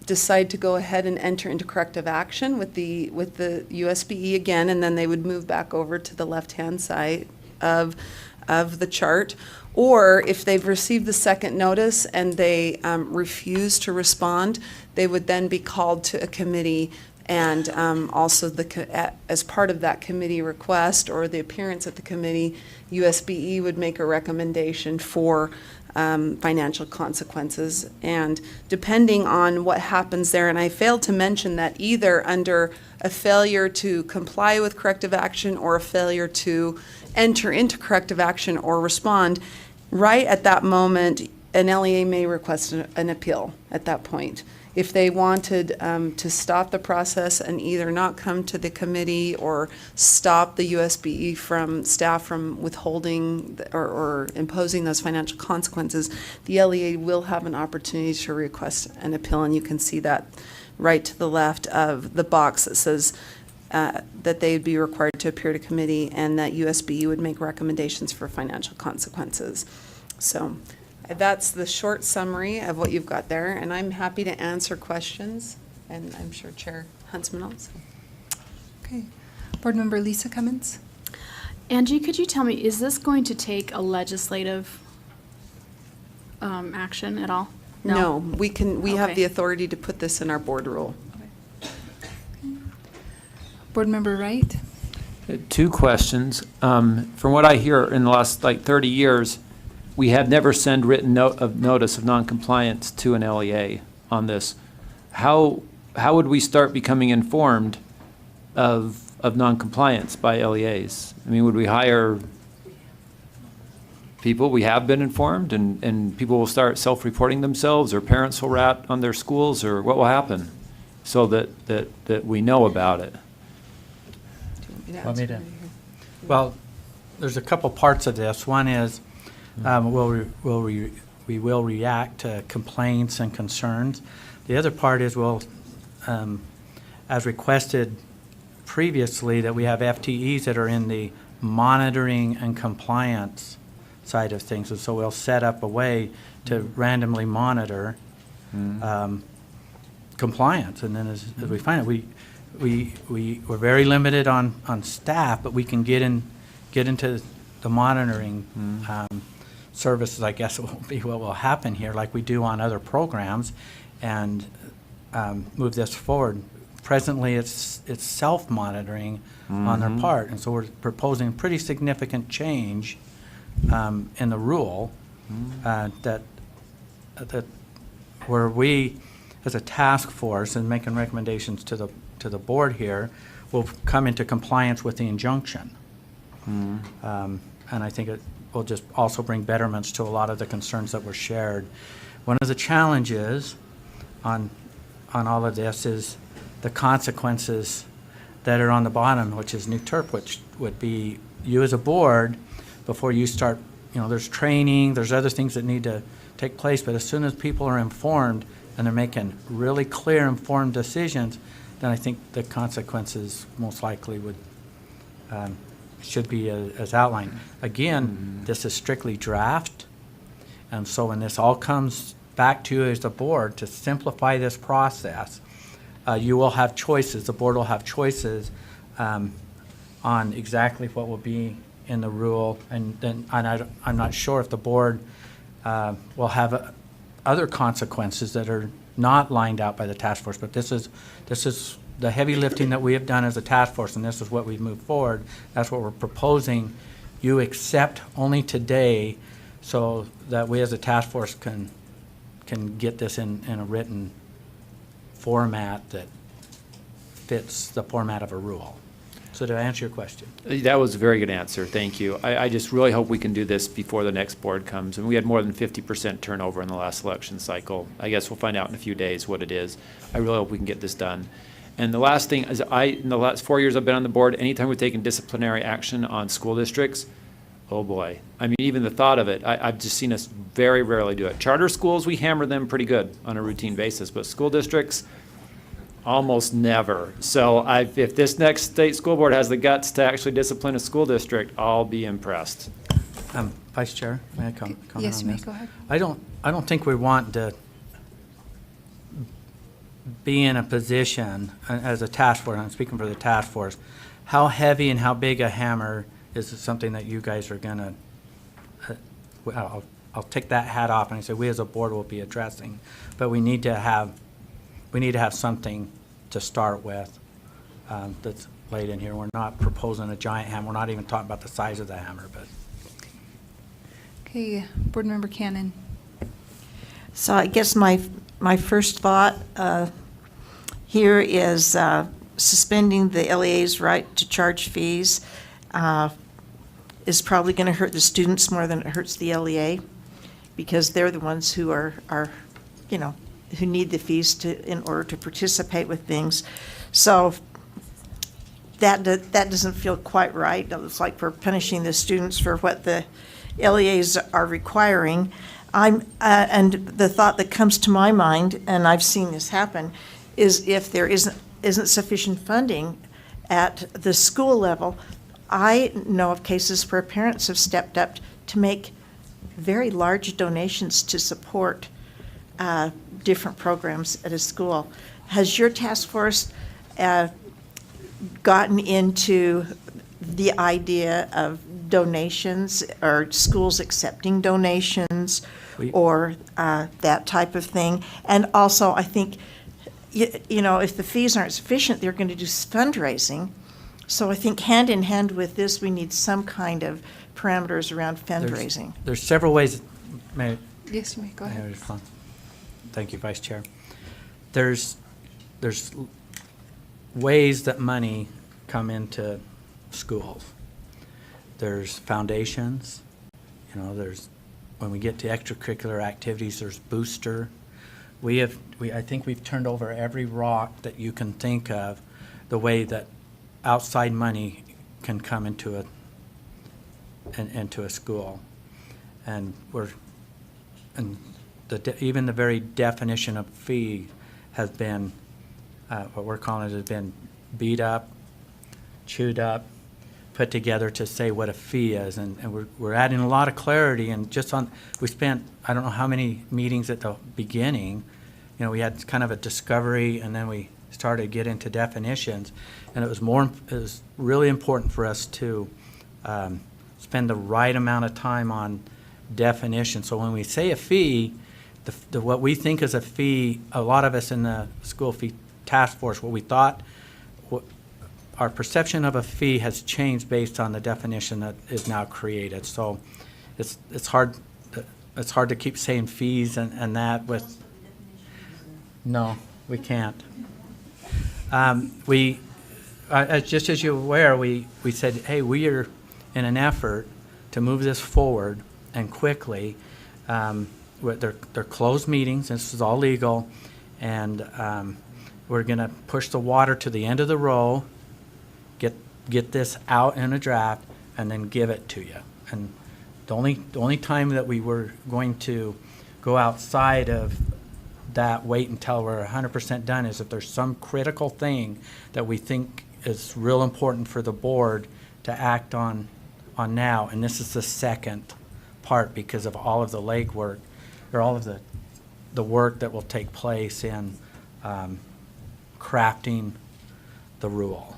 decide to go ahead and enter into corrective action with the USBE again, and then they would move back over to the left-hand side of the chart. Or if they've received the second notice and they refuse to respond, they would then be called to a committee, and also as part of that committee request or the appearance at the committee, USBE would make a recommendation for financial consequences. And depending on what happens there, and I failed to mention that either under a failure to comply with corrective action or a failure to enter into corrective action or respond, right at that moment, an LEA may request an appeal at that point. If they wanted to stop the process and either not come to the committee or stop the USBE staff from withholding or imposing those financial consequences, the LEA will have an opportunity to request an appeal, and you can see that right to the left of the box that says that they would be required to appear to committee and that USBE would make recommendations for financial consequences. So that's the short summary of what you've got there, and I'm happy to answer questions, and I'm sure Chair Huntsman also. Okay. Board Member Lisa Cummins? Angie, could you tell me, is this going to take a legislative action at all? No, we have Okay. the authority to put this in our board rule. Board Member Wright? 2 questions. From what I hear, in the last 30 years, we have never sent written notice of noncompliance to an LEA on this. How would we start becoming informed of noncompliance by LEAs? I mean, would we hire people? We have been informed, and people will start self-reporting themselves, or parents will rat on their schools, or what will happen so that we know about it? Well, there's a couple parts of this. One is we will react to complaints and concerns. The other part is as requested previously, that we have FTEs that are in the monitoring and compliance side of things. And so we'll set up a way to randomly monitor compliance. And then as we find it, we're very limited on staff, but we can get into the monitoring services, I guess will be what will happen here, like we do on other programs, and move this forward. Presently, it's self-monitoring on their part, and so we're proposing pretty significant change in the rule that where we, as a task force, and making recommendations to the board here, will come into compliance with the injunction. and I think it will just also bring betterments to a lot of the concerns that were shared. One of the challenges on all of this is the consequences that are on the bottom, which is new TERP, which would be you as a board, before you start, there's training, there's other things that need to take place, but as soon as people are informed and they're making really clear, informed decisions, then I think the consequences most likely should be as outlined. Again, this is strictly draft, and so when this all comes back to you as a board to simplify this process, you will have choices, the board will have choices on exactly what will be in the rule, and then I'm not sure if the board will have other consequences that are not lined out by the task force, but this is the heavy lifting that we have done as a task force, and this is what we've moved forward. That's what we're proposing you accept only today, so that we as a task force can get this in a written format that fits the format of a rule. So to answer your question. That was a very good answer, thank you. I just really hope we can do this before the next board comes. And we had more than 50% turnover in the last election cycle. I guess we'll find out in a few days what it is. I really hope we can get this done. And the last thing is, in the last 4 years I've been on the board, anytime we've taken disciplinary action on school districts, oh boy. I mean, even the thought of it, I've just seen us very rarely do it. Charter schools, we hammer them pretty good on a routine basis, but school districts, almost never. So if this next state school board has the guts to actually discipline a school district, I'll be impressed. Vice Chair, may I comment on this? Yes, you may, go ahead. I don't think we want to be in a position as a task force, I'm speaking for the task force, how heavy and how big a hammer is something that you guys are gonna, I'll take that hat off and I say we as a board will be addressing, but we need to have something to start with that's laid in here. We're not proposing a giant hammer. We're not even talking about the size of the hammer, but. Okay, Board Member Cannon. So I guess my first thought here is suspending the LEA's right to charge fees is probably going to hurt the students more than it hurts the LEA, because they're the ones who are who need the fees in order to participate with things. So that doesn't feel quite right. It's like we're punishing the students for what the LEAs are requiring. And the thought that comes to my mind, and I've seen this happen, is if there isn't sufficient funding at the school level, I know of cases where parents have stepped up to make very large donations to support different programs at a school. Has your task force gotten into the idea of donations or schools accepting donations or that type of thing? And also, I think, if the fees aren't sufficient, they're going to do fundraising. So I think hand in hand with this, we need some kind of parameters around fundraising. There's several ways. Yes, you may, go ahead. Thank you, Vice Chair. There's ways that money come into schools. There's foundations, there's, when we get to extracurricular activities, there's booster. I think we've turned over every rock that you can think of, the way that outside money can come into a school. And even the very definition of fee has been, what we're calling it, has been beat up, chewed up, put together to say what a fee is, and we're adding a lot of clarity. And we spent, I don't know how many meetings at the beginning. We had kind of a discovery, and then we started to get into definitions, and it was really important for us to spend the right amount of time on definition. So when we say a fee, what we think is a fee, a lot of us in the school fee task force, our perception of a fee has changed based on the definition that is now created. So it's hard to keep saying fees and that with. No, we can't. Just as you're aware, we said, hey, we are in an effort to move this forward and quickly. They're closed meetings, this is all legal, and we're gonna push the water to the end of the row, get this out in a draft, and then give it to you. And the only time that we were going to go outside of that, wait until we're 100% done, is if there's some critical thing that we think is real important for the board to act on now. And this is the second part because of all of the legwork, or all of the work that will take place in crafting the rule.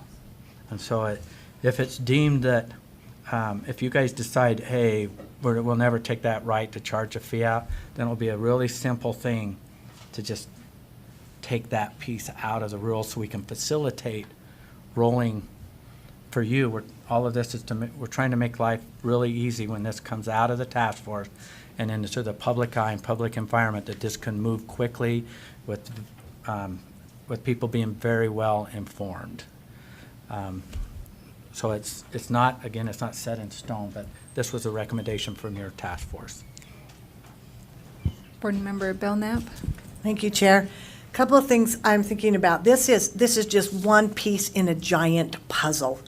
And so if it's deemed that, if you guys decide, hey, we'll never take that right to charge a fee out, then it'll be a really simple thing to just take that piece out of the rule so we can facilitate rolling for you. All of this is we're trying to make life really easy when this comes out of the task force and into the public eye and public environment, that this can move quickly with people being very well informed. So it's not, again, it's not set in stone, but this was a recommendation from your task force. Board Member Belknap. Thank you, Chair. Couple of things I'm thinking about. This is just one piece in a giant puzzle.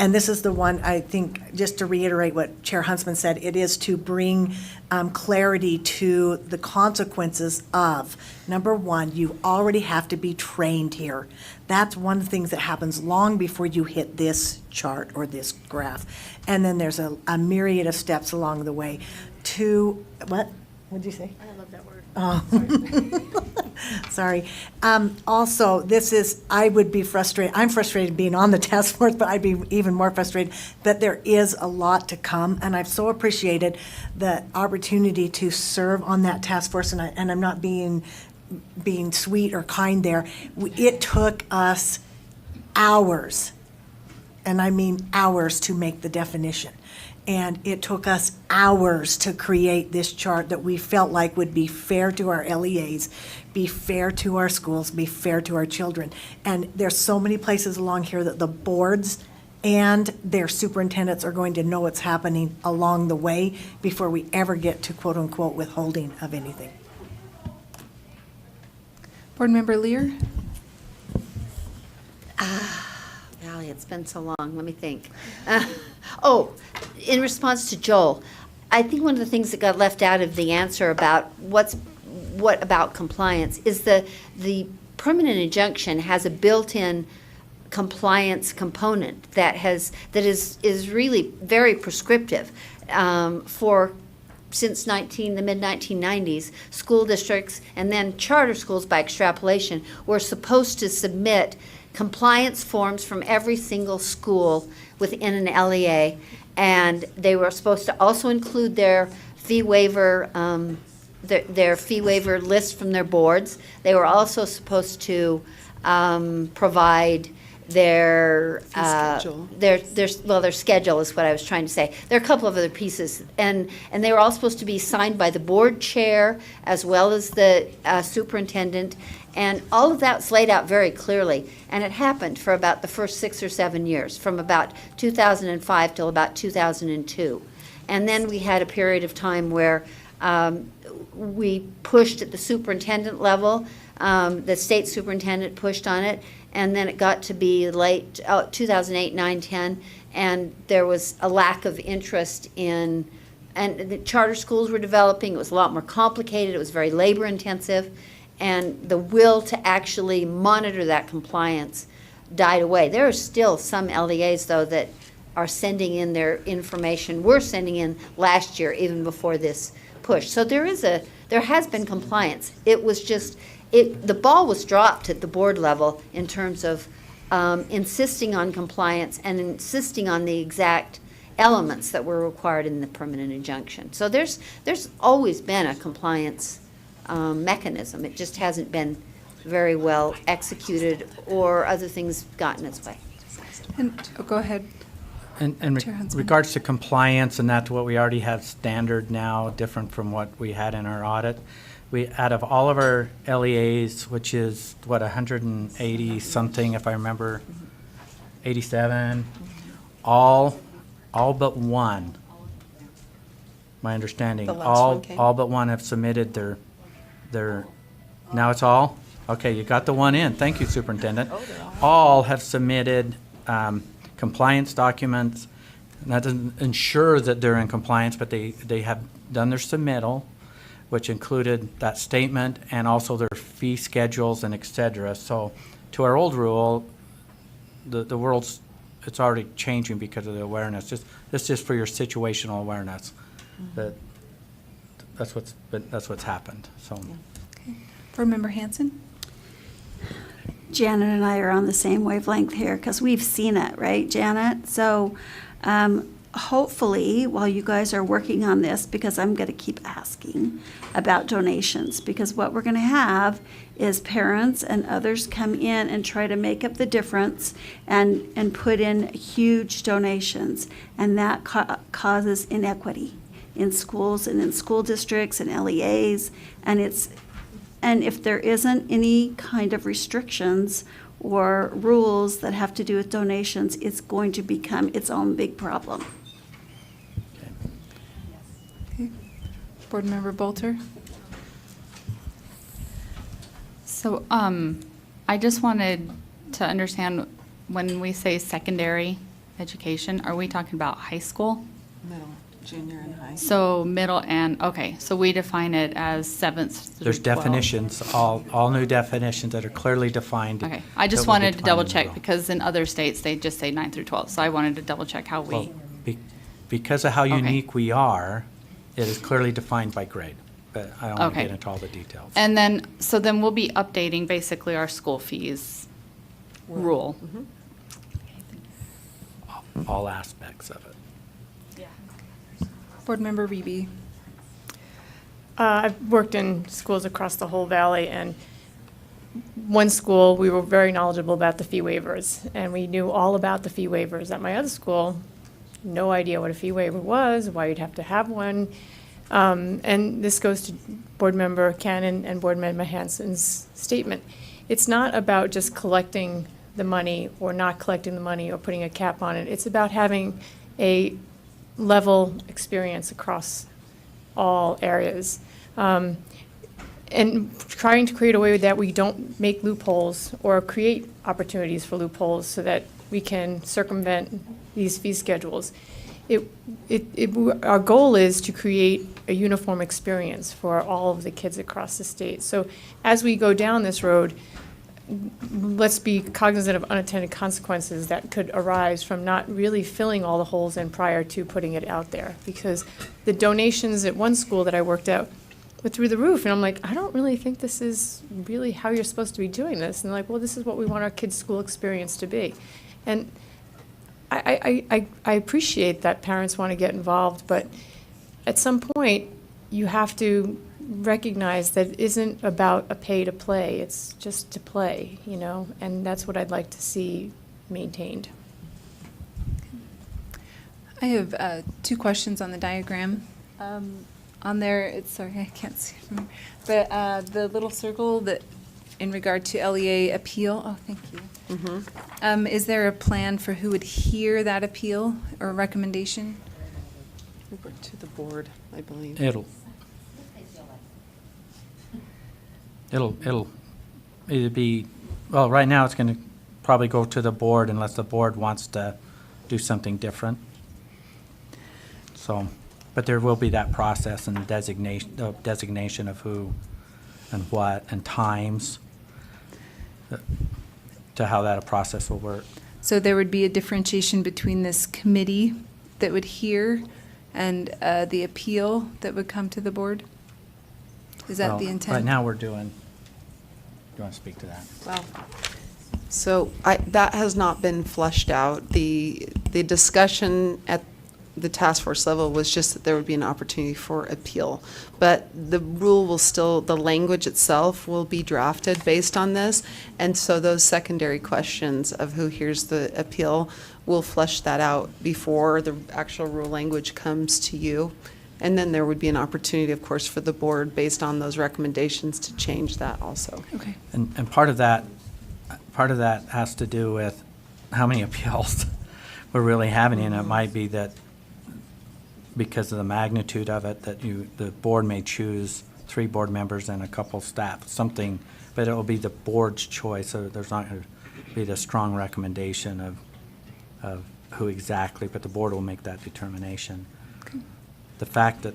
And this is the one, I think, just to reiterate what Chair Huntsman said, it is to bring clarity to the consequences of, number one, you already have to be trained here. That's one of the things that happens long before you hit this chart or this graph. And then there's a myriad of steps along the way. What did you say? I love that word. Oh. Sorry. Also, I would be frustrated, I'm frustrated being on the task force, but I'd be even more frustrated that there is a lot to come, and I've so appreciated the opportunity to serve on that task force, and I'm not being sweet or kind there. It took us hours, and I mean hours, to make the definition. And it took us hours to create this chart that we felt like would be fair to our LEAs, be fair to our schools, be fair to our children. And there's so many places along here that the boards and their superintendents are going to know what's happening along the way before we ever get to quote-unquote withholding of anything. Board Member Lear. Golly, it's been so long. Let me think. In response to Joel, I think one of the things that got left out of the answer about what about compliance is the permanent injunction has a built-in compliance component that is really very prescriptive. Since the mid-1990s, school districts and then charter schools by extrapolation were supposed to submit compliance forms from every single school within an LEA, and they were supposed to also include their fee waiver, their fee waiver list from their boards. They were also supposed to provide their schedule. Their schedule is what I was trying to say. There are a couple of other pieces, and they were all supposed to be signed by the board chair as well as the superintendent, and all of that's laid out very clearly. And it happened for about the first 6 or 7 years, from about 2005 till about 2002. And then we had a period of time where we pushed at the superintendent level. The state superintendent pushed on it, and then it got to be late 2008, 9, 10, and there was a lack of interest in, and the charter schools were developing. It was a lot more complicated. It was very labor intensive, and the will to actually monitor that compliance died away. There are still some LEAs, though, that are sending in their information. We're sending in last year, even before this push. So there has been compliance. It was just, the ball was dropped at the board level in terms of insisting on compliance and insisting on the exact elements that were required in the permanent injunction. So there's always been a compliance mechanism. It just hasn't been very well executed, or other things gotten its way. And, go ahead. And Chair Huntsman. regards to compliance, and that's what we already have standard now, different from what we had in our audit. Out of all of our LEAs, which is, 180 something, if I remember, 87, all but one my understanding. The last one came. All but one have submitted now it's all? Okay, you got the one in. Thank you, Superintendent. All have submitted compliance documents. And that doesn't ensure that they're in compliance, but they have done their submittal, which included that statement and also their fee schedules and et cetera. So to our old rule, the world's, it's already changing because of the awareness. This is just for your situational awareness. That's what's happened, so. Board Member Hanson? Janet and I are on the same wavelength here because we've seen it, right, Janet? So hopefully, while you guys are working on this, because I'm going to keep asking about donations, because what we're going to have is parents and others come in and try to make up the difference and put in huge donations, and that causes inequity in schools and in school districts and LEAs, and if there isn't any kind of restrictions or rules that have to do with donations, it's going to become its own big problem. Okay. Board Member Bolter? So, I just wanted to understand, when we say secondary education, are we talking about high school? Middle, junior, and high. So middle and, okay, so we define it as 7th through There's 12th. definitions, all new definitions that are clearly defined. Okay, I just that will be wanted to defined double in the check rule. because in other states, they just say 9th through 12th. So I wanted to double check how Well, we, because of how Okay. unique we are, it is clearly defined by grade, but I don't want to Okay. get into all the details. and then, so then we'll be updating basically our school fees rule. All aspects of it. Board Member Reby? I've worked in schools across the whole valley, and one school, we were very knowledgeable about the fee waivers, and we knew all about the fee waivers. At my other school, no idea what a fee waiver was, why you'd have to have one. And this goes to Board Member Cannon and Board Member Hanson's statement. It's not about just collecting the money or not collecting the money or putting a cap on it. It's about having a level experience across all areas. And trying to create a way that we don't make loopholes or create opportunities for loopholes so that we can circumvent these fee schedules. Our goal is to create a uniform experience for all of the kids across the state. So as we go down this road, let's be cognizant of unintended consequences that could arise from not really filling all the holes in prior to putting it out there. Because the donations at one school that I worked at were through the roof, and I'm like, I don't really think this is really how you're supposed to be doing this. And they're like, well, this is what we want our kids' school experience to be. And I appreciate that parents want to get involved, but at some point, you have to recognize that it isn't about a pay to play, it's just to play, you know, and that's what I'd like to see maintained. I have 2 questions on the diagram. On there, it's, sorry, I can't see, but the little circle that, in regard to LEA appeal, oh, thank you. Is there a plan for who would hear that appeal or recommendation? To the board, I believe. It'll either be, well, right now it's going to probably go to the board unless the board wants to do something different. So, but there will be that process and designation of who and what and times to how that process will work. So there would be a differentiation between this committee that would hear and the appeal that would come to the board? Is that Well, the intent? Right now, we're doing, do you want to speak to that? Well, so that has not been flushed out. The discussion at the task force level was just that there would be an opportunity for appeal. But the rule will still, the language itself will be drafted based on this. And so those secondary questions of who hears the appeal will flesh that out before the actual rule language comes to you. And then there would be an opportunity, of course, for the board, based on those recommendations, to change that also. Okay. And part of that has to do with how many appeals we're really having, and it might be that because of the magnitude of it, that the board may choose 3 board members and a couple staff, something, but it will be the board's choice, so there's not going to be the strong recommendation of who exactly, but the board will make that determination. Okay. The fact that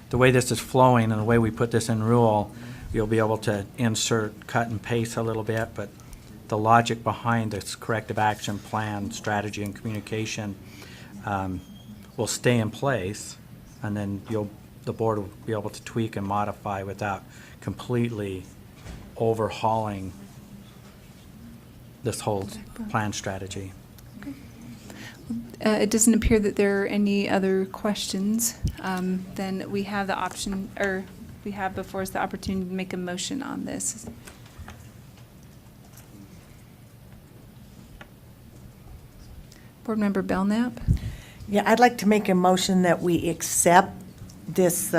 the way this is flowing and the way we put this in rule, you'll be able to insert, cut and paste a little bit, but the logic behind this corrective action plan, strategy and communication will stay in place, and then the board will be able to tweak and modify without completely overhauling this whole plan strategy. It doesn't appear that there are any other questions. Then we have the option, or we have before us the opportunity to make a motion on this. Board Member Belknap? Yeah, I'd like to make a motion that we accept this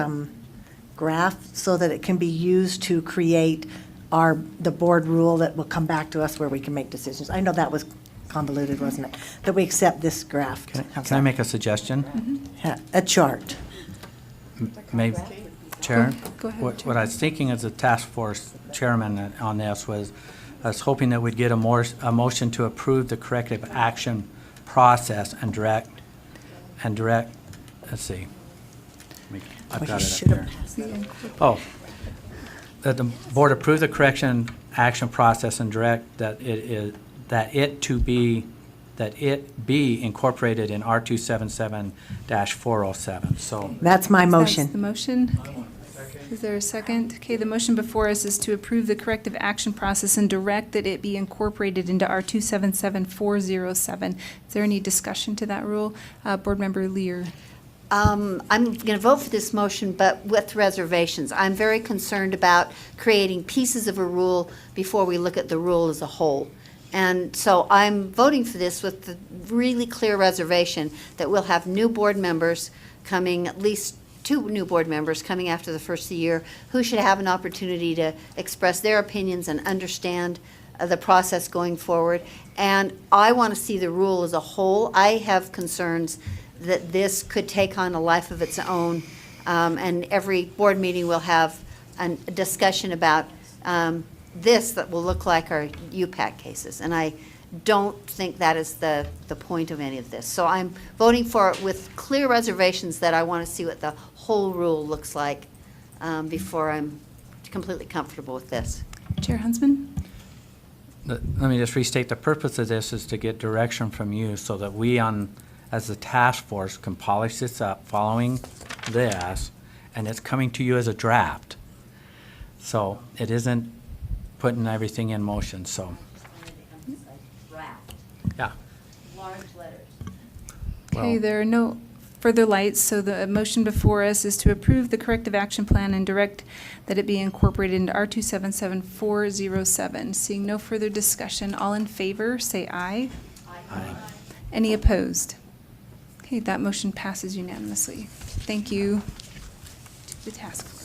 graph so that it can be used to create the board rule that will come back to us where we can make decisions. I know that was convoluted, wasn't it? That we accept this graph. Can I make a suggestion? Yeah, a chart. Maybe, Chair? Go ahead, What I was thinking as a task force chairman on this was, I was hoping that we'd get a motion to approve the corrective action process and direct, let's see. I've got it up here. Oh, that the board approve the correction action process and direct that it be incorporated in R277-407. So That's my motion. That's the motion. Okay. Is there a second? Okay, the motion before us is to approve the corrective action process and direct that it be incorporated into R277-407. Is there any discussion to that rule? Board Member Lear. I'm going to vote for this motion, but with reservations. I'm very concerned about creating pieces of a rule before we look at the rule as a whole. And so I'm voting for this with the really clear reservation that we'll have new board members coming, at least 2 new board members coming after the first of the year, who should have an opportunity to express their opinions and understand the process going forward. And I want to see the rule as a whole. I have concerns that this could take on a life of its own, and every board meeting will have a discussion about this that will look like our UPAC cases. And I don't think that is the point of any of this. So I'm voting for it with clear reservations that I want to see what the whole rule looks like before I'm completely comfortable with this. Chair Huntsman? let me just restate, the purpose of this is to get direction from you so that we as the task force can polish this up following this, and it's coming to you as a draft. So it isn't putting everything in motion, so. Yeah. Large letters. Okay, Well- there are no further lights, so the motion before us is to approve the corrective action plan and direct that it be incorporated into R277-407. Seeing no further discussion, all in favor, say aye. Aye. Any opposed? Okay, that motion passes unanimously. Thank you to the task force.